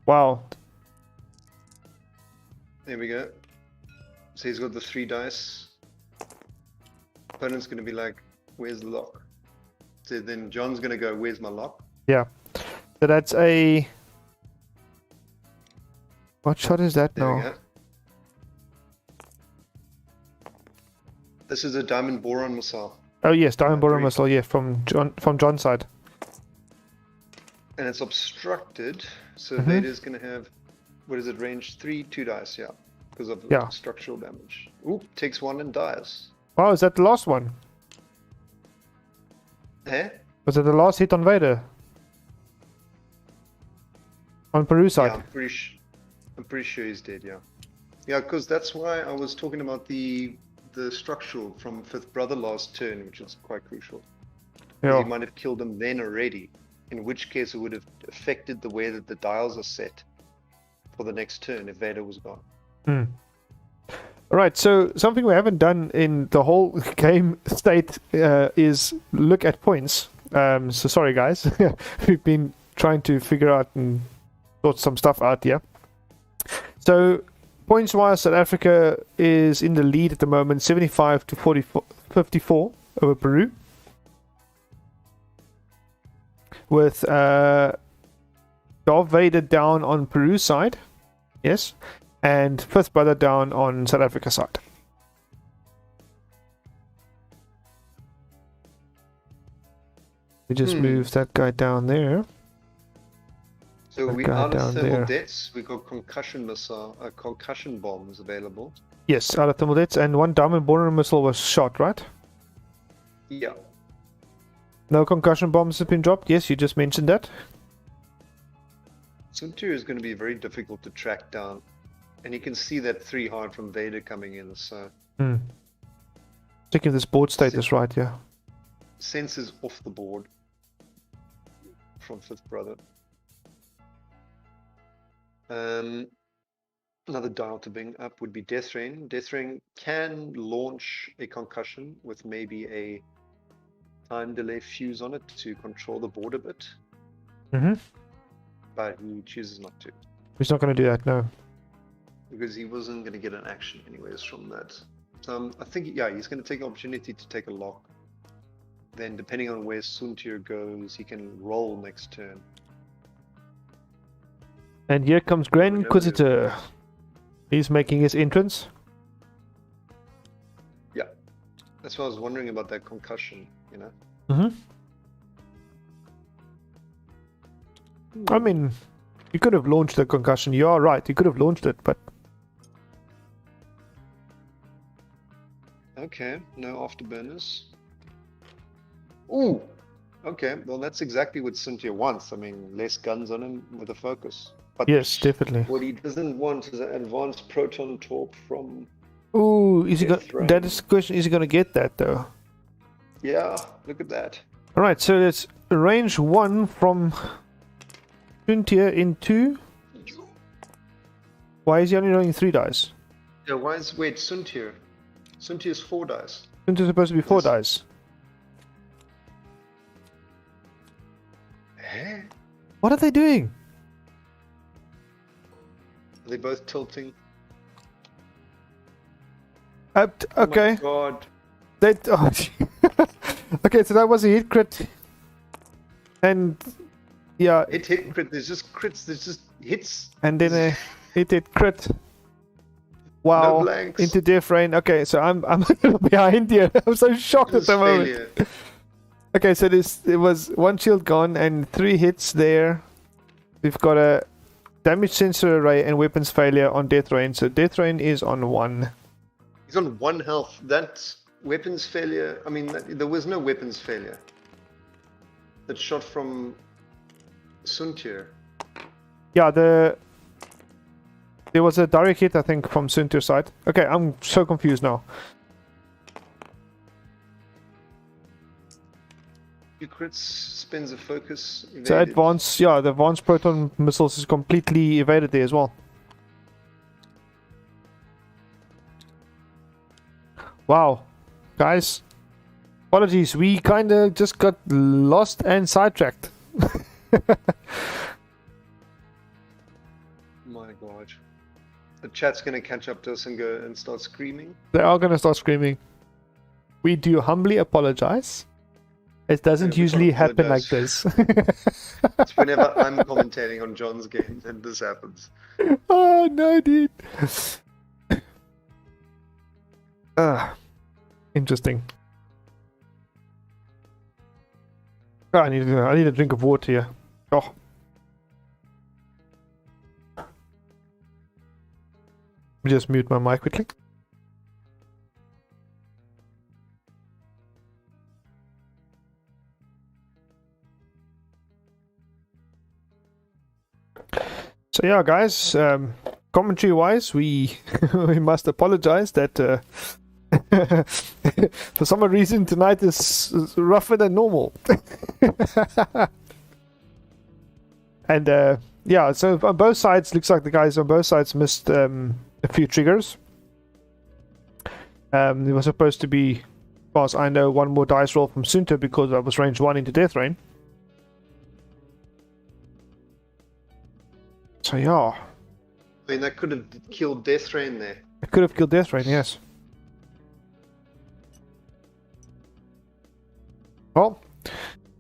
Wow. there we go. So he's got the 3 dice. Opponent's going to be like, where's the lock? So then John's going to go, where's my lock? Yeah. So that's a... What shot is that There we now? go. This is a diamond boron missile. Oh yes, Diamond Borer Three. Missile, yeah, from John's side. And it's obstructed. So Mhm. Vader's going to have, what is it, range 3, 2 dice, yeah. Because of Yeah. structural damage. Oop, takes 1 and dies. Oh, is that the last one? Eh? Was it the last hit on Vader? On Peru Yeah, side? I'm pretty sure he's dead, yeah. Yeah, because that's why I was talking about the structural from Fifth Brother last turn, which is quite crucial. 'Cause Yeah. he might have killed him then already, in which case it would have affected the way that the dials are set for the next turn if Vader was gone. Alright, so something we haven't done in the whole game state is look at points. So sorry guys, we've been trying to figure out and sort some stuff out here. So points wise, South Africa is in the lead at the moment, 75 to 54 over Peru. With Darth Vader down on Peru's side, yes, and Fifth Brother down on South Africa's side. We just moved that guy down there. So That we guy out of down thermal there. deaths, we got concussion bombs available. Yes, out of thermal deaths, and one diamond borer missile was shot, right? Yeah. No concussion bombs have been dropped. Yes, you just mentioned that. Suntir is going to be very difficult to track down. And you can see that 3 hard from Vader coming in, so Checking if this board state is right, yeah. sense is off the board from Fifth Brother. Another dial to bring up would be Deathrain. Deathrain can launch a concussion with maybe a time delay fuse on it to control the board a bit, Mm-hmm. but he chooses not to He's not going to do that, no. because he wasn't going to get an action anyways from that. I think, yeah, he's going to take an opportunity to take a lock. Then depending on where Suntir goes, he can roll next turn. And here comes Grand Never Inquisitor. He's making his entrance. Yeah, that's why I was wondering about that concussion, you know? Mm-hmm. I mean, you could have launched the concussion. You are right. You could have launched it, but Okay, no afterburners. Ooh! Okay, well that's exactly what Cynthia wants. I mean, less guns on him with a focus. But yes, definitely. what he doesn't want is an advanced proton torp from... Ooh, is he Death going? Rain. That is the question. Is he going to get that though? Yeah, look at that. All right, so it's range 1 from Suntir into. Why is he only rolling 3 dice? Yeah, why is... Wait, Suntir. Suntir's 4 dice. Suntir's supposed to be 4 Yes. dice. Eh? What are they doing? Are they both tilting? Okay. Oh my god. That. Oh, okay, so that was a hit crit. And yeah, Hit crit, there's just crits, there's just hits. and then a hit crit. Wow. No blanks. Into Death Rain. Okay, so I'm a little behind here. I'm so shocked at Just the moment. failure. Okay, so there was 1 shield gone and 3 hits there. We've got a damage sensor array and weapons failure on Death Rain. So Death Rain is on 1. He's on 1 health. That weapons failure, I mean, there was no weapons failure. That shot from Suntir. Yeah, there was a direct hit, I think, from Suntir's side. Okay, I'm so confused now. Few crits, spins a focus. So evaded. advanced, yeah, the advanced proton missiles is completely evaded there as well. Wow, guys, apologies. We kind of just got lost and sidetracked. My God. The chat's going to catch up to us and go and start screaming. They are going to start screaming. We do humbly apologize. It doesn't usually happen like this. It's whenever I'm commentating on John's game and this happens. Oh no, dude. Interesting. Oh, I need a drink of water here. Oh. Let me just mute my mic quickly. So yeah, guys, commentary-wise, we we must apologize that for some reason tonight is rougher than normal. And yeah, so on both sides, looks like the guys on both sides missed a few triggers. There was supposed to be, as far as I know, one more dice roll from Sunta because I was range 1 into Death Rain. So yeah. I mean, that could have killed Death Rain there. It could have killed Death Rain, yes. Well,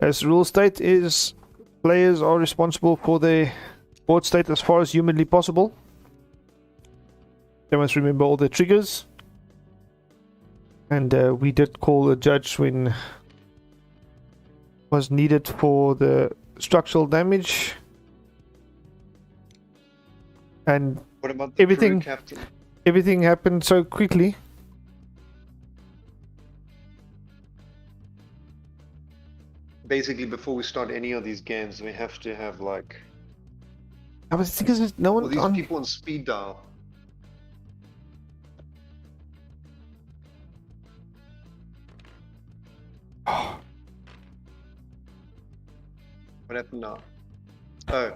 as the rule state is, players are responsible for their board state as far as humanly possible. They must remember all their triggers. And we did call a judge when was needed for the structural damage. And what about the Peru captain? Everything happened so quickly. Basically, before we start any of these games, we have to have like. I was thinking, no one. Well, these people on speed dial. What happened now? Oh,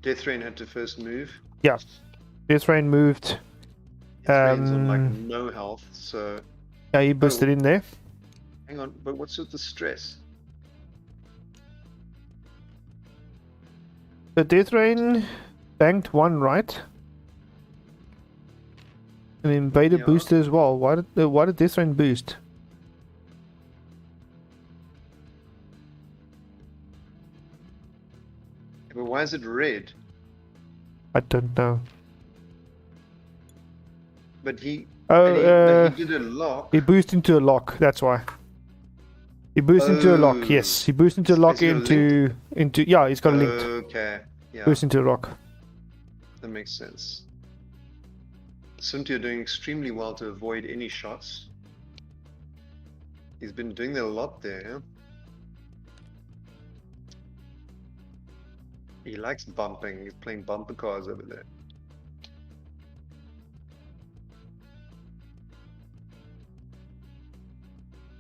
Death Rain had to first move. Yeah, Death Rain moved. Death Rain's on like no health, so. Yeah, he boosted in there. Hang on, but what's with the stress? The Death Rain banked one right, and then Vader boosted as well. Why did Death Rain boost? But why is it red? I don't know. But he. Oh, he did a lock. He boosted into a lock. That's why. He boosted into a lock. Yes, he boosted into a lock into. Yeah, he's got a linked. Okay. Yeah. Boost into a lock. That makes sense. Sunti are doing extremely well to avoid any shots. He's been doing that a lot there. Yeah? He likes bumping. He's playing bumper cars over there.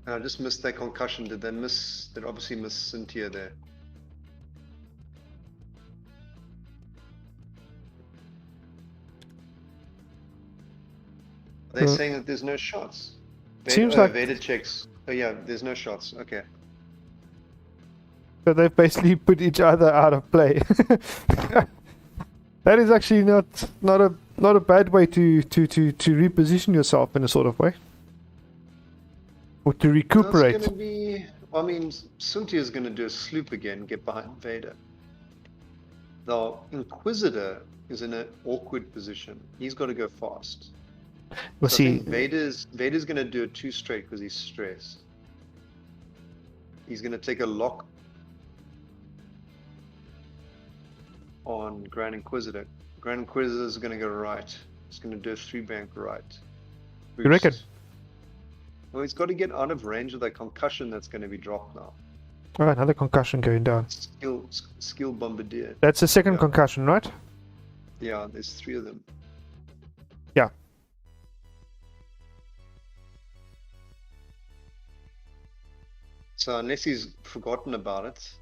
And I just missed that concussion. Did they miss? They obviously missed Cynthia there. Are they saying that there's no shots? Seems like Vader checks. Oh yeah, there's no shots. Okay. So they've basically put each other out of play. That is actually not a bad way to reposition yourself in a sort of way, or to recuperate. It's gonna be. I mean, Sunti is going to do a sloop again, get behind Vader. The Inquisitor is in an awkward position. He's got to go fast. We'll so see. I think Vader's going to do it 2 straight because he's stressed. He's going to take a lock on Grand Inquisitor. Grand Inquisitor is going to go right. He's going to do a 3-bank right. Boost. You reckon? Well, he's got to get out of range of that concussion that's going to be dropped now. All right, another concussion going down. Skill Bombardier. That's the second concussion, right? Yeah, there's 3 of them. Yeah. So unless he's forgotten about it.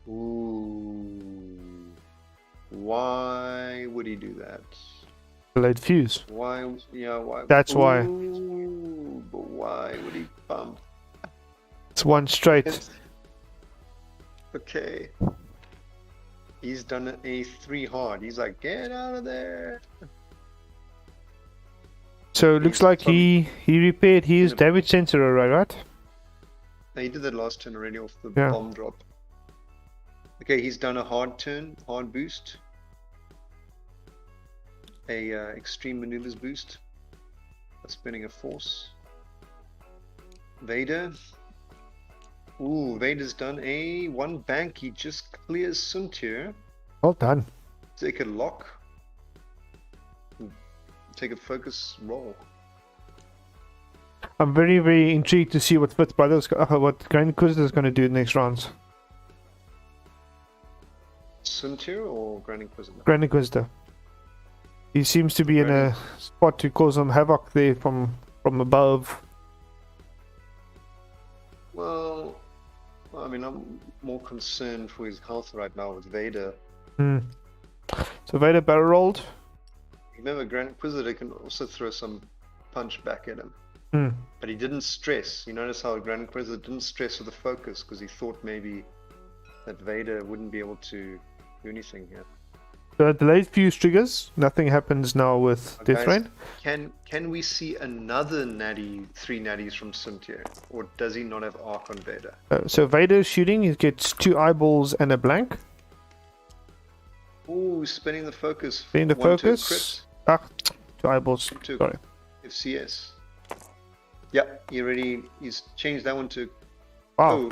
Ooh. Why would he do that? Delayed fuse. Why? Yeah, why? That's why. Ooh, but why would he bump? It's one straight. Okay. He's done an A3 hard. He's like, get out of there. So it looks He's like from- he repaired his Yeah. damage sensor array, right? He did that last turn already off the Yeah. bomb drop. Okay, he's done a hard turn, hard boost. A extreme maneuvers boost. Spinning a force. Vader. Ooh, Vader's done a one bank. He just clears Suntir. Well done. Take a lock. Take a focus roll. I'm very, very intrigued to see what what Grand Inquisitor is going to do next rounds. Suntir or Grand Inquisitor? Grand Inquisitor. He seems to be in a spot to cause some havoc there from above. Well, I mean, I'm more concerned for his health right now with Vader. So Vader barrel rolled. Remember, Grand Inquisitor can also throw some punch back at him. But he didn't stress. You notice how Grand Inquisitor didn't stress with the focus because he thought maybe that Vader wouldn't be able to do anything here. So delayed fuse triggers. Nothing happens now with Okay, Death Rain. Can we see another natty, 3 natties from Suntir? Or does he not have arc on Vader? So Vader shooting, he gets 2 eyeballs and a blank. Ooh, spinning the focus. Spinning the 1 to a focus. Ah, 2 eyeballs. To Sorry. FCS. Yep, he's changed that one to. Wow. Oh,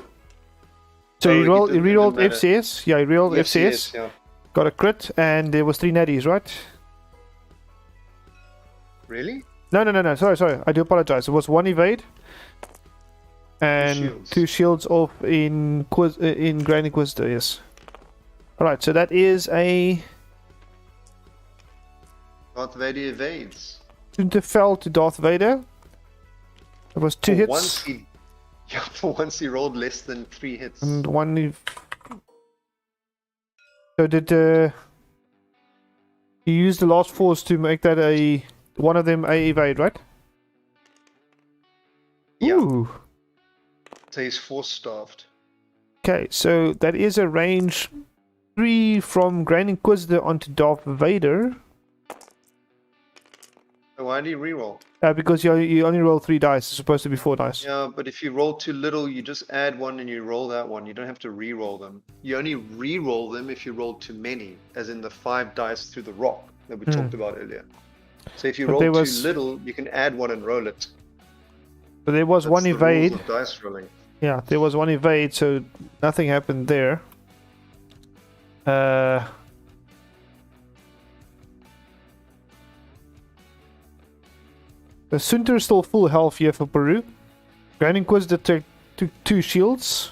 So he it didn't rerolled matter. FCS. Yeah, he rerolled FCS. Yeah. Got a crit, and there was 3 natties, right? Really? No. Sorry. I do apologize. It was 1 evade and shields. 2 shields off in Grand Inquisitor. Yes. All right. So that is a Darth Vader evades. fell to Darth Vader. It was 2 hits. For once he rolled less than 3 hits. And 1. So did he use the last force to make that one of them a evade, right? Yeah. Ooh. So he's force starved. Okay, so that is a range 3 from Grand Inquisitor onto Darth Vader. So why did he reroll? Because you only roll 3 dice. It's supposed to be 4 dice. Yeah, but if you roll too little, you just add 1 and you roll that one. You don't have to re-roll them. You only re-roll them if you roll too many, as in the 5 dice through the rock that we talked about earlier. So if you But roll there too was- little, you can add 1 and roll it. But there was That's 1 the rules evade. of dice rolling. Yeah, there was 1 evade, so nothing happened there. The Sunter is still full health here for Peru. Grand Inquisitor took 2 shields.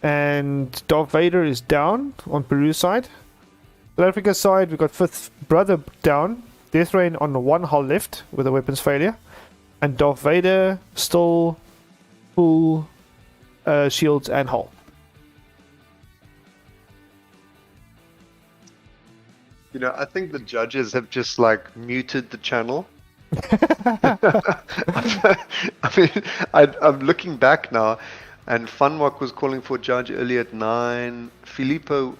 And Darth Vader is down on Peru's side. South Africa's side, we got 5th Brother down. Death Rain on 1 hull left with a weapons failure. And Darth Vader still full shields and hull. You know, I think the judges have just like muted the channel. I mean, I'm looking back now, and Funwalk was calling for a judge early at 9. Filippo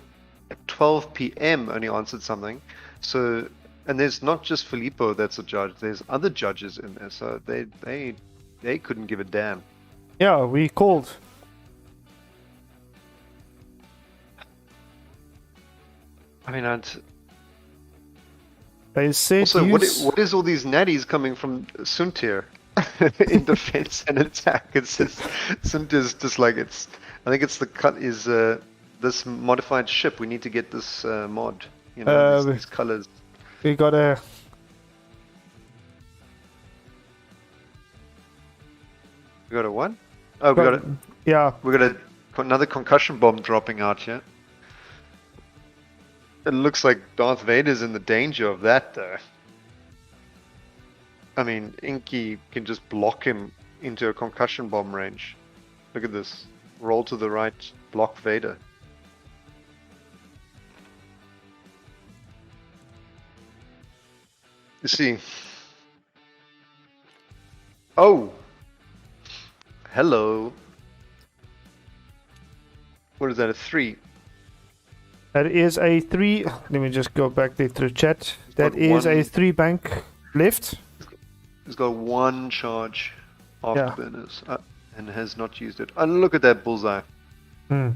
at 12 p.m. only answered something. So, and there's not just Filippo that's a judge. There's other judges in there. So they couldn't give a damn. Yeah, we called. I mean, They said also, use... what is all these natties coming from Suntir in defense and attack? It's just Suntir's just like it's. I think it's the cut is this modified ship. We need to get this mod. You know, these colors. We got a... We got a what? Oh, we got a. Yeah. We got another concussion bomb dropping out here. It looks like Darth Vader's in the danger of that, though. I mean, Inky can just block him into a concussion bomb range. Look at this. Roll to the right, block Vader. You see. Oh. Hello. What is that? A 3? That is a 3. Let me just go back there to the chat. That got is a one- 3 bank left. He's got 1 charge Yeah. afterburners and has not used it. And look at that bullseye. Hmm.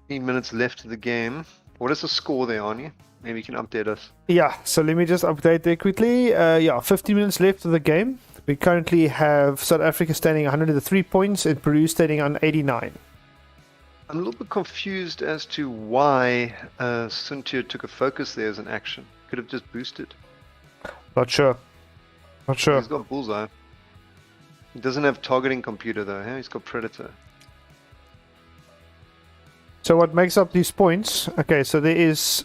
Minutes left of the game. What is the score there, Arnie? Maybe you can update us. Yeah, so let me just update there quickly. 15 minutes left of the game. We currently have South Africa standing 103 points and Peru standing on 89. I'm a little bit confused as to why Suntir took a focus there as an action. Could have just boosted. Not sure. Not sure. He's got bullseye. He doesn't have targeting computer though. Huh? He's got predator. So what makes up these points? Okay, so there is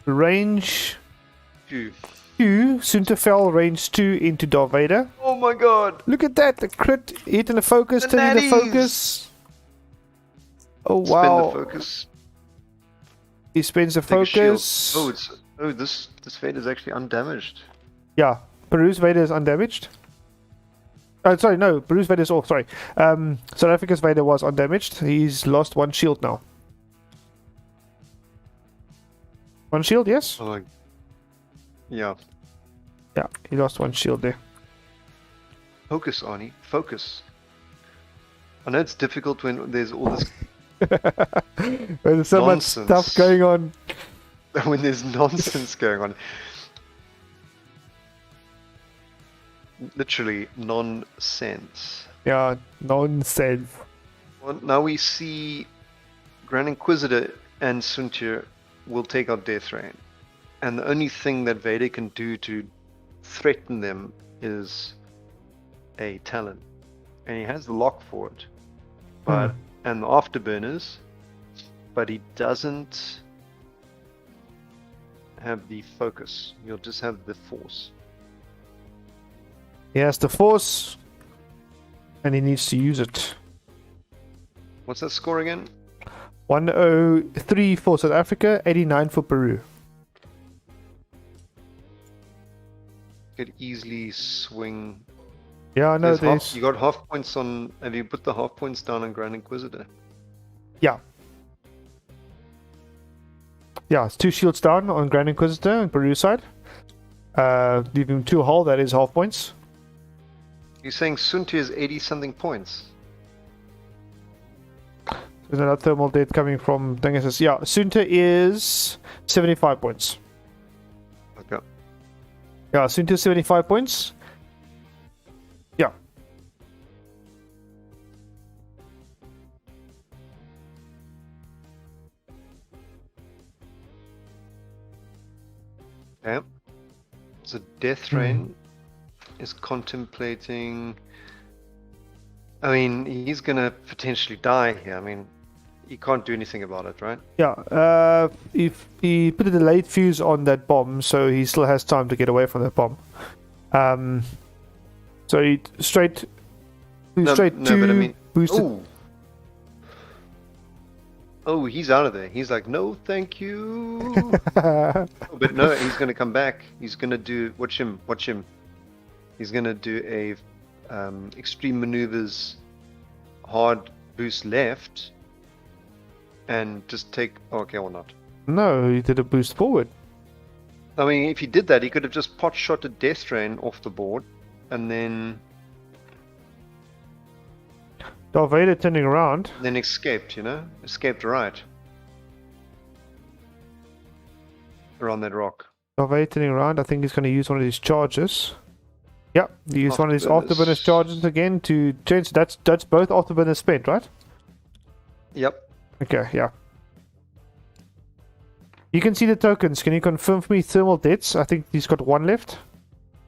range Phew. 2, Sunterfell range 2 into Darth Vader. Oh my god! Look at that, the crit, hitting the focus, The turning the nannies! focus. Oh Spin wow. the focus. He spends the Take a shield. focus. This Vader is actually undamaged. Yeah, Peru's Vader is undamaged. Oh, sorry, no, Peru's Vader is off, sorry. South Africa's Vader was undamaged. He's lost 1 shield now. 1 shield, yes? Oh, yeah. Yeah, he lost 1 shield there. Focus, Arnie. Focus. I know it's difficult when there's all this There's so Nonsense. much stuff going on. when there's nonsense going on. Literally nonsense. Yeah, nonsense. Well, now we see Grand Inquisitor and Suntir will take out Death Rain. And the only thing that Vader can do to threaten them is a Talon. And he has the lock for it. But and the afterburners. But he doesn't have the focus. You'll just have the force. He has the force, and he needs to use it. What's that score again? 103 for South Africa, 89 for Peru. Could easily swing. Yeah, I know There's you got half points on. Have you put the half points down on Grand Inquisitor? Yeah. Yeah, it's 2 shields down on Grand Inquisitor on Peru's side. Leave him 2 hull, that is half points. You're saying Suntir is 80 something points. There's another thermal death coming from Dingus. Yeah, Sunta is 75 points. Okay. Yeah, Sunta is 75 points. Yeah. Okay. So Death Rain is contemplating. I mean, he's gonna potentially die here. I mean, he can't do anything about it, right? Yeah, if he put a delayed fuse on that bomb, so he still has time to get away from that bomb. So he straight to No, but I mean, boosted. oh, he's out of there. He's like, no, thank you. But no, he's gonna come back. He's gonna do. Watch him. He's gonna do a extreme maneuvers, hard boost left, and just take. Oh, okay, or not. No, he did a boost forward. I mean, if he did that, he could have just pot shot a Death Train off the board, and then Darth Vader turning around. escaped. You know, escaped right around that rock. Darth Vader turning around. I think he's going to use one of his charges. Yep, he used one of his Afterburners. afterburners charges again to change. That's both afterburners spent, right? Yep. Okay, yeah. You can see the tokens. Can you confirm for me thermal deaths? I think he's got 1 left.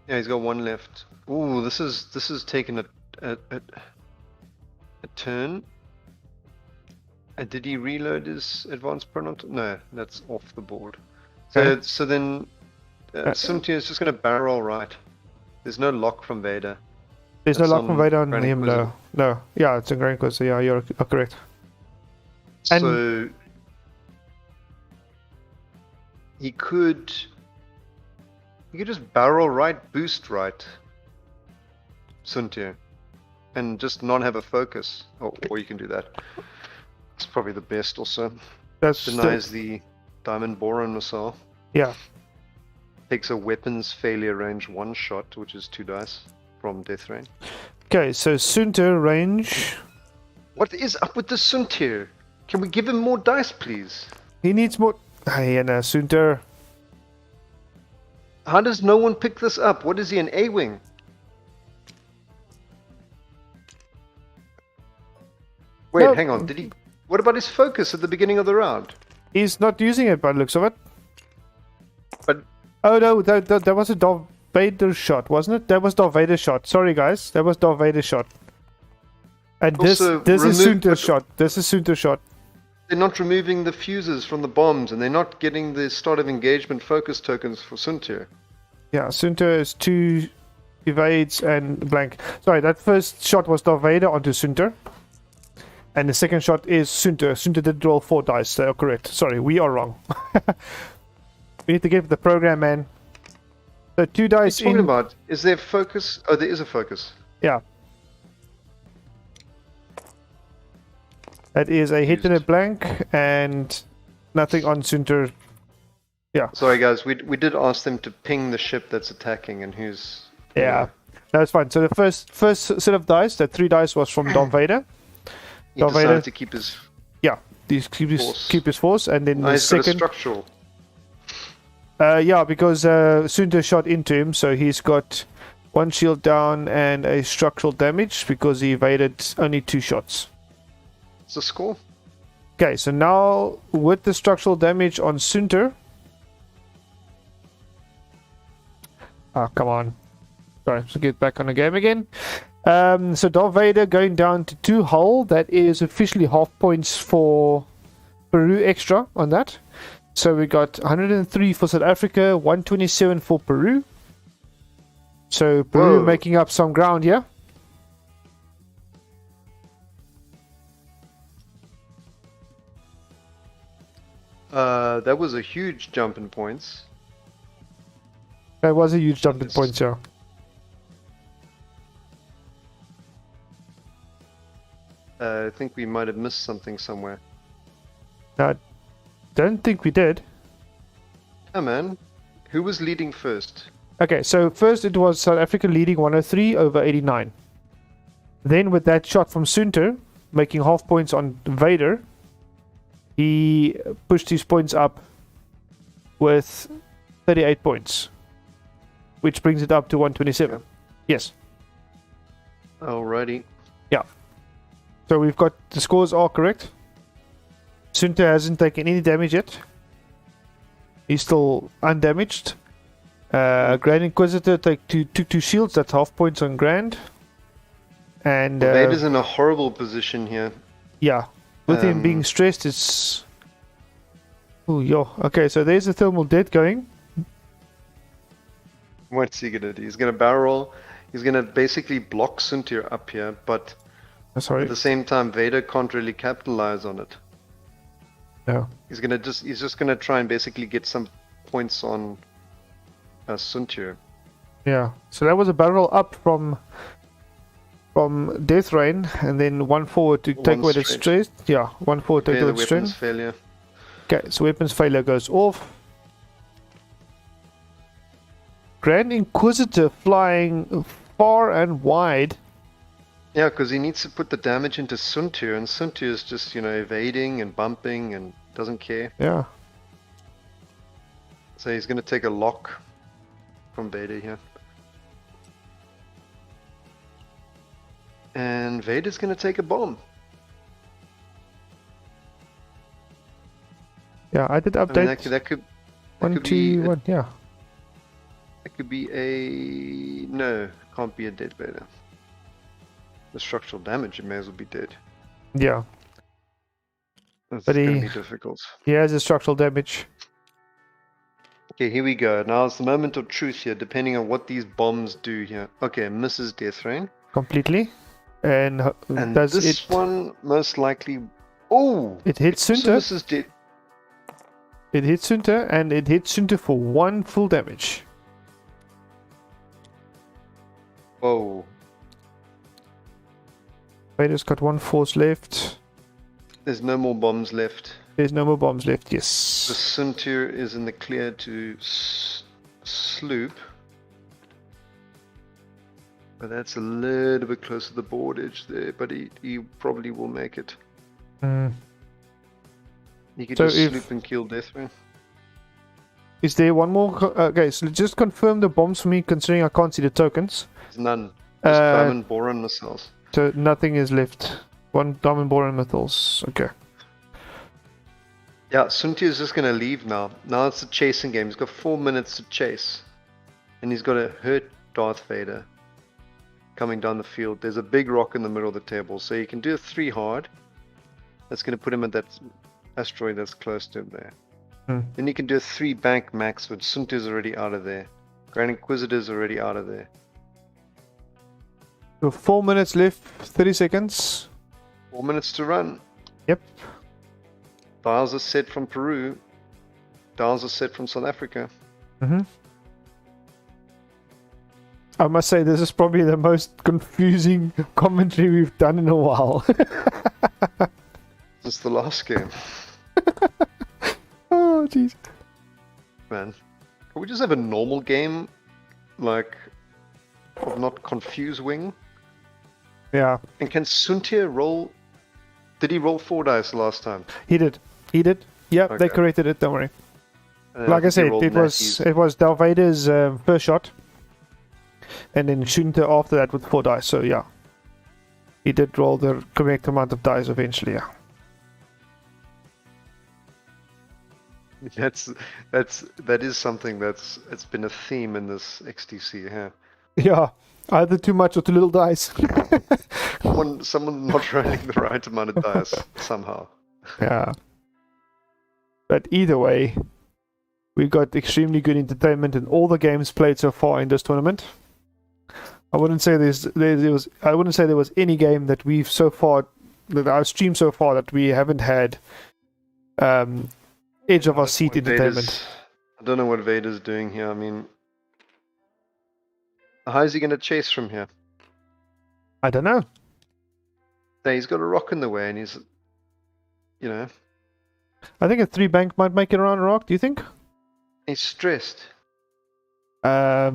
Yeah, he's got 1 left. Ooh, this is taking a turn, Did he reload his advanced pronoun? No, that's off the board. Okay. So then Suntir is just going to barrel right. There's no lock from Vader. There's no That's lock from on Vader on Grand him, Inquisitor. no. No. Yeah, it's a Grand Inquisitor. Yeah, you're correct. And- So he could just barrel right, boost right, Suntir, and just not have a focus. Or you can do that. It's probably the best also. That's Denies the Diamond Boron missile. yeah. Takes a weapons failure range 1 shot, which is 2 dice from Death Rain. Okay, so Sunter range. What is up with the Suntir? Can we give him more dice, please? He needs more. Hey, and Sunter. How does no one pick this up? What is he, an A-wing? Wait, No. hang on. Did he? What about his focus at the beginning of the round? He's not using it by the looks of it. But Oh no, that was a Darth Vader shot, wasn't it? That was Darth Vader shot. Sorry guys, that was Darth Vader shot. And Also, this is remove- Sunter's shot. This is Sunter's shot. they're not removing the fuses from the bombs, and they're not getting the start of engagement focus tokens for Suntir. Yeah, Sunter is 2 evades and blank. Sorry, that first shot was Darth Vader onto Sunter. And the second shot is Sunter. Sunter did roll 4 dice, they are correct. Sorry, we are wrong. We need to give the program, man. So 2 What are you dice talking in. about? Is there focus? Oh, there is a focus. Yeah. That is a hit and a Used. blank, and nothing on Sunter. Sorry, guys. We did ask them to ping the ship that's attacking and who's. Yeah, that's fine. So the first set of dice, that 3 dice was from Darth Vader. He Darth decided Vader. to keep his. Keep his force, and then Oh, the he's got a second. structural. Yeah, because Sunter shot into him, so he's got 1 shield down and a structural damage because he evaded only 2 shots. It's a score. Okay, so now with the structural damage on Sunter. Ah, come on. Sorry, let's get back on the game again. So Darth Vader going down to 2 hull. That is officially half points for Peru extra on that. So we got 103 for South Africa, 127 for Peru. So Peru Whoa. making up some ground here. That was a huge jump in points. That was a huge jump in Yes. points here. I think we might have missed something somewhere. I don't think we did. Yeah, man. Who was leading first? Okay, so first it was South Africa leading 103 over 89. Then with that shot from Sunter, making half points on Vader, he pushed his points up with 38 points, which brings it up to 127. Yeah. Yes. Alrighty. So we've got the scores are correct. Sunter hasn't taken any damage yet. He's still undamaged. Grand Inquisitor took two shields. That's half points on Grand. And Vader's in a horrible position here. yeah, with him being Um, stressed, it's. Oh, yo. Okay, so there's a thermal dead going. What's he gonna do? He's gonna barrel. He's gonna basically block Suntir up here, but Sorry. at the same time, Vader can't really capitalize on it. No. He's just gonna try and basically get some points on Suntir. Yeah. So that was a barrel up from Death Rain, and then 1 forward to take One away the straight. stress. Yeah, 1 forward take Repair away the the strain. weapons failure. Okay, so weapons failure goes off. Grand Inquisitor flying far and wide. Yeah, because he needs to put the damage into Suntir, and Suntir is just, evading and bumping and doesn't care. Yeah. So he's gonna take a lock from Vader here. And Vader's gonna take a bomb. Yeah, I did I mean, update. that could 1, could be 2, 1. Yeah. That could be a... No, can't be a dead Vader. The structural damage, it may as well be dead. Yeah. It's But going he- to be difficult. He has a structural damage. Okay, here we go. Now it's the moment of truth here, depending on what these bombs do here. Okay, misses Death Rain. Completely. And And does this it... one most likely... Oh! It hits So Sunter. this is dead. It hits Sunter, and it hits Sunter for 1 full damage. Whoa. Vader's got 1 force left. There's no more bombs left. There's no more bombs left, The yes. Suntir is in the clear to sloop. But that's a little bit close to the board edge there, but he probably will make it. Mm. He could So just if- sloop and kill Deathray. Is there one more? Okay, so just confirm the bombs for me, considering I can't see the tokens. There's none. Just Uh, diamond boron missiles. So nothing is left. 1 diamond boron missiles. Okay. Yeah, Suntir is just going to leave now. Now it's a chasing game. He's got 4 minutes to chase. And he's got to hurt Darth Vader coming down the field. There's a big rock in the middle of the table. So you can do a 3 hard. That's going to put him at that asteroid that's close to him there. Then you can do a 3 bank max, but Suntir's already out of there. Grand Inquisitor's already out of there. So 4 minutes left, 30 seconds. 4 minutes to run. Yep. Dials are set from Peru. Dials are set from South Africa. Mm-hmm. I must say, this is probably the most confusing commentary we've done in a while. Since the last game. Oh, jeez. Man. Can we just have a normal game? Like, of not confuse wing? Yeah, And can Suntir roll? Did he roll 4 dice last time? he did. He did. Yeah, they Okay. corrected it, don't worry. And Like I think he said, rolled it was Darth Vader's first shot. And then Shunta after that with 4 dice, so yeah. He did roll the correct amount of dice eventually, yeah. That is something it's been a theme in this XTC, yeah. Yeah, either too much or too little dice. Someone not rolling the right amount of dice somehow. Yeah. But either way, we got extremely good entertainment in all the games played so far in this tournament. I wouldn't say there was any game that I've streamed so far that we haven't had edge of our seat entertainment. I don't know what Vader's doing here. I mean, how is he going to chase from here? I don't know. Yeah, he's got a rock in the way, and he's, I think a 3 bank might make it around a rock. Do you think? he's stressed. I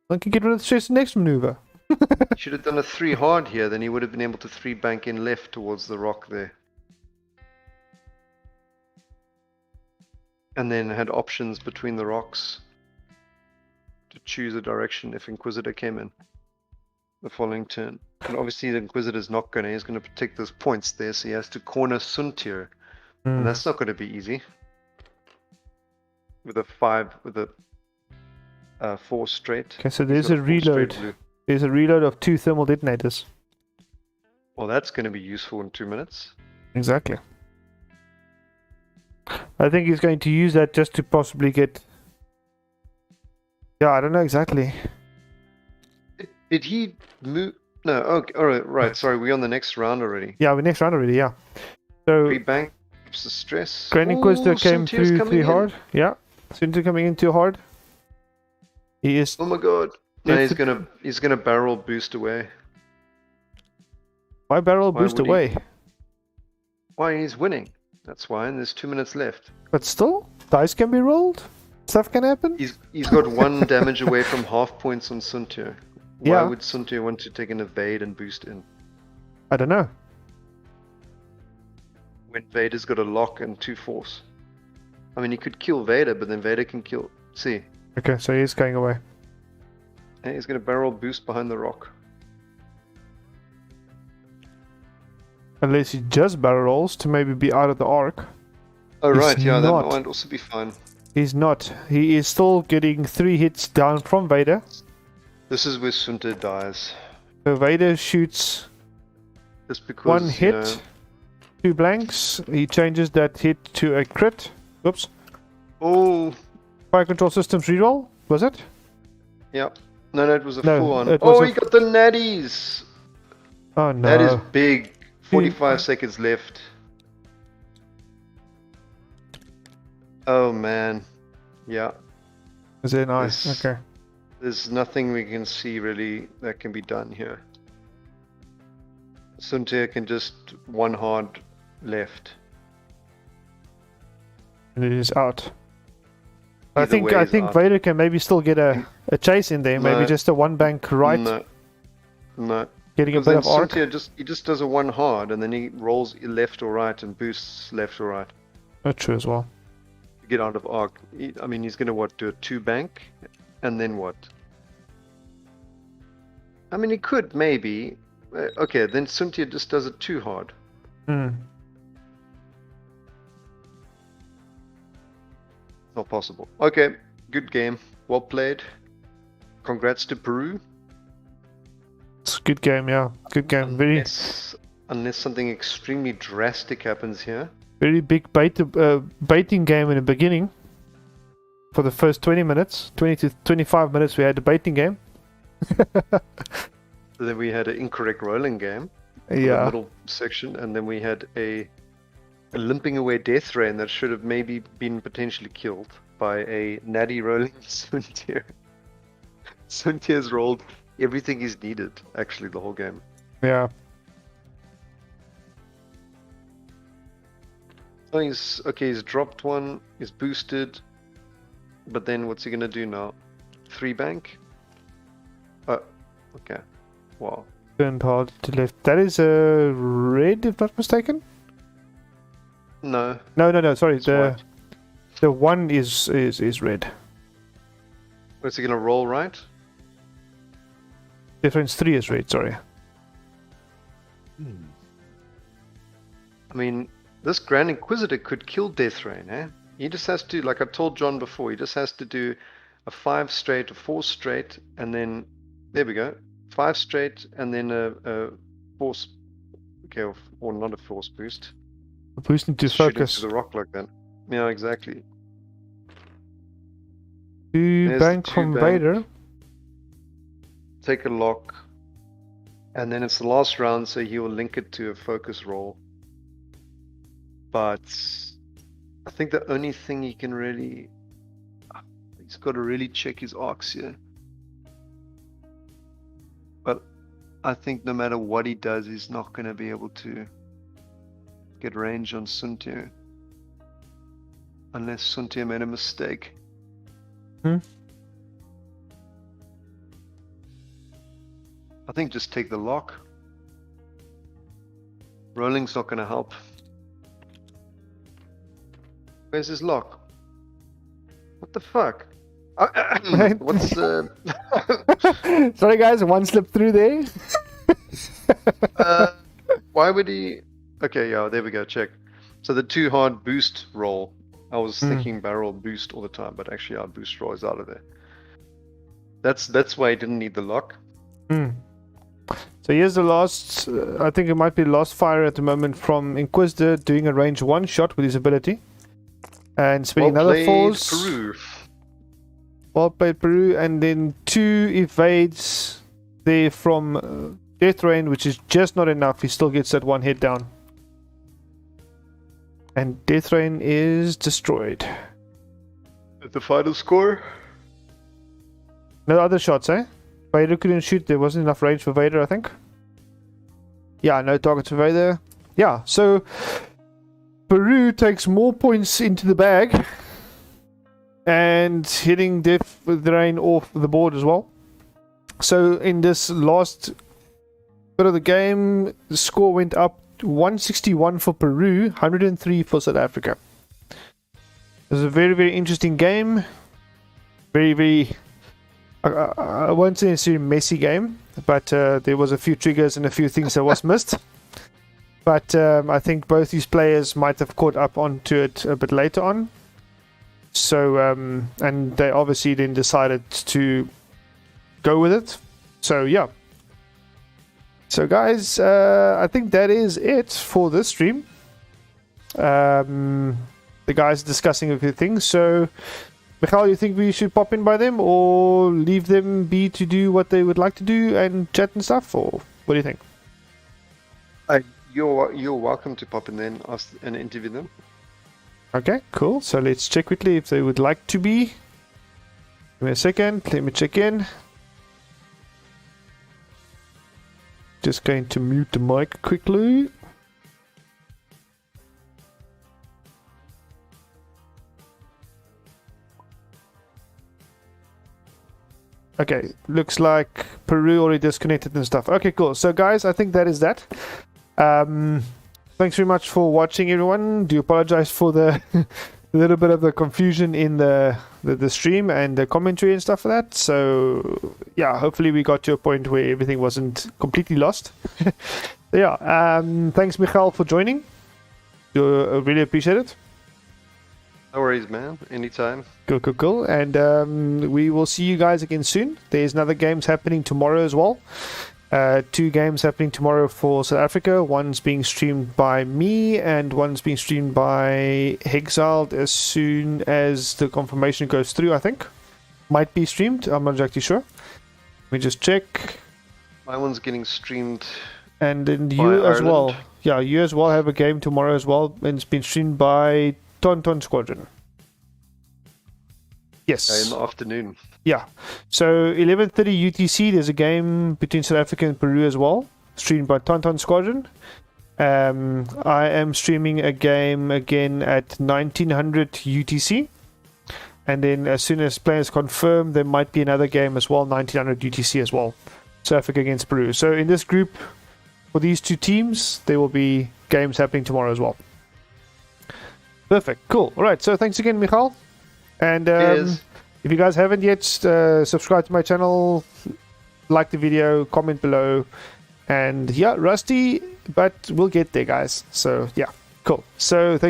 can get rid of the stress next maneuver. He should have done a 3 hard here, then he would have been able to 3 bank in left towards the rock there. And then had options between the rocks to choose a direction if Inquisitor came in the following turn. And obviously the Inquisitor's not going to, he's going to protect those points there, so he has to corner Suntir. And that's not going to be easy. With a 4 straight. Okay, so He's there's got a 4 straight reload. blue. There's a reload of 2 thermal detonators. Well, that's going to be useful in 2 minutes. Exactly. I think he's going to use that just to possibly get... Yeah, I don't know exactly. Did he move? No, okay, alright, right, sorry, we're on the next round already. Yeah, we're next round already, yeah. So, 3 bank, keeps the stress. Grand Inquisitor Ooh, came Suntir's through coming 3 in. hard. Yeah, Suntir coming in too hard. He is... Oh my god. No, If he's gonna barrel boost away. Why barrel Why boost would he? away? Why, he's winning. That's why, and there's 2 minutes left. But still, dice can be rolled. Stuff can happen. He's got 1 damage away from half points on Suntir. Why Yeah. would Suntir want to take an evade and boost in? I don't know. When Vader's got a lock and 2 force. I mean, he could kill Vader, but then Vader can kill... See, Okay, so he's going away. and he's gonna barrel boost behind the rock. Unless he just barrel rolls to maybe be out of the arc. Oh He's right, yeah, not. that might also be fine. He's not. He is still getting 3 hits down from Vader. This is where Suntir dies. So Vader shoots Just because 1 you hit. know, 2 blanks. He changes that hit to a crit. Whoops. Oh, Fire control systems reroll, was it? yeah. No, it was a No, full on. it was Oh, a he got the natties. Oh no. That is big. 45 seconds left. Oh man. Yeah. Is it nice? This- Okay. There's nothing we can see really that can be done here. Suntia can just one hard left. And it is out. I Either think way is out. Vader can maybe still get a chase in there. Maybe No. just a 1 bank right, No. getting a Because bit then of arc. Suntia he just does a one hard and then he rolls left or right and boosts left or right Not true as well. to get out of arc. I mean, he's gonna do a 2 bank and then what? I mean, he could maybe. Okay, then Suntia just does it 2 hard. Hmm. Not possible. Okay, good game. Well played. Congrats to Peru. It's a good game, yeah. Good game. Very Unless something extremely drastic happens here. very big baiting game in the beginning. For the first 20 minutes, 20 to 25 minutes, we had a baiting game. Then we had an incorrect rolling game. For the Yeah. middle section, and then we had a limping away death rain that should have maybe been potentially killed by a natty rolling Suntier. Suntier's rolled everything he's needed, actually, the whole game. Yeah. Oh, he's dropped one, he's boosted, but then what's he gonna do now? 3 bank? Oh, okay. Wow. Turned hard to left. That is a red, if not mistaken. No, No. Sorry, it's white. the 1 is red. What's he gonna roll right? Difference 3 is red. Sorry. I mean, this Grand Inquisitor could kill Deathrain, eh? He just has to, like I told John before, he just has to do a 5 straight, a 4 straight, and then, there we go, 5 straight, and then a force, okay, or not a force boost. Boosting to Just shooting focus. to the rock like that. Yeah, exactly. 2 There's the bank 2 from bank. Vader. Take a lock, and then it's the last round, so he will link it to a focus roll. But I think the only thing he can really, he's got to really check his arcs here. But I think no matter what he does, he's not going to be able to get range on Suntir. Unless Suntir made a mistake. Hmm? I think just take the lock. Rolling's not going to help. Where's his lock? What the fuck? What's Sorry, guys, 1 slipped through there. why would he? Okay, yeah, there we go. Check. So the 2 hard boost roll. I was thinking barrel boost all the time, but actually our boost roll is out of there. That's why he didn't need the lock. So here's the last. I think it might be the last fire at the moment from Inquisitor doing a range 1 shot with his ability, and spending Well another played, force. Peru. Well played, Peru, and then 2 evades there from Death Rain, which is just not enough. He still gets that 1 hit down. And Death Rain is destroyed. At the final score? No other shots, eh? Vader couldn't shoot. There wasn't enough range for Vader, I think. Yeah, no targets for Vader. Yeah, so Peru takes more points into the bag. And hitting Death Rain off the board as well. So in this last bit of the game, the score went up 161 for Peru, 103 for South Africa. It was a very, very interesting game. Very, very, I won't say necessarily messy game, but there was a few triggers and a few things that was missed. But I think both these players might have caught up onto it a bit later on. So, and they obviously then decided to go with it. So, yeah. So, guys, I think that is it for this stream. The guys discussing a few things. So, Michael, you think we should pop in by them or leave them be to do what they would like to do and chat and stuff? Or what do you think? You're welcome to pop in then and interview them. Okay, cool. So let's check quickly if they would like to be. Give me a second. Let me check in. Just going to mute the mic quickly. Okay, looks like Peru already disconnected and stuff. Okay, cool. So guys, I think that is that. Thanks very much for watching, everyone. Do apologize for the little bit of the confusion in the stream and the commentary and stuff like that. So yeah, hopefully we got to a point where everything wasn't completely lost. Yeah, thanks Michael for joining. Really appreciate it. No worries, man. Anytime. Cool. And we will see you guys again soon. There's another games happening tomorrow as well. 2 games happening tomorrow for South Africa. One's being streamed by me and one's being streamed by Hexiled as soon as the confirmation goes through, I think. Might be streamed. I'm not exactly sure. Let me just check. My one's getting streamed. And then you as well. Yeah, you as well have a game tomorrow as well. And it's been streamed by Tonton Squadron. Yes. In the afternoon. Yeah. So 11:30 UTC, there's a game between South Africa and Peru as well, streamed by Tonton Squadron. I am streaming a game again at 1900 UTC. And then as soon as players confirm, there might be another game as well, 1900 UTC as well. South Africa against Peru. So in this group, for these 2 teams, there will be games happening tomorrow as well. Perfect. Cool. All right. So thanks again, Michal. And if you guys haven't yet, subscribe to my channel, like the video, comment below. And yeah, rusty, but we'll get there, guys. So yeah, cool. So thank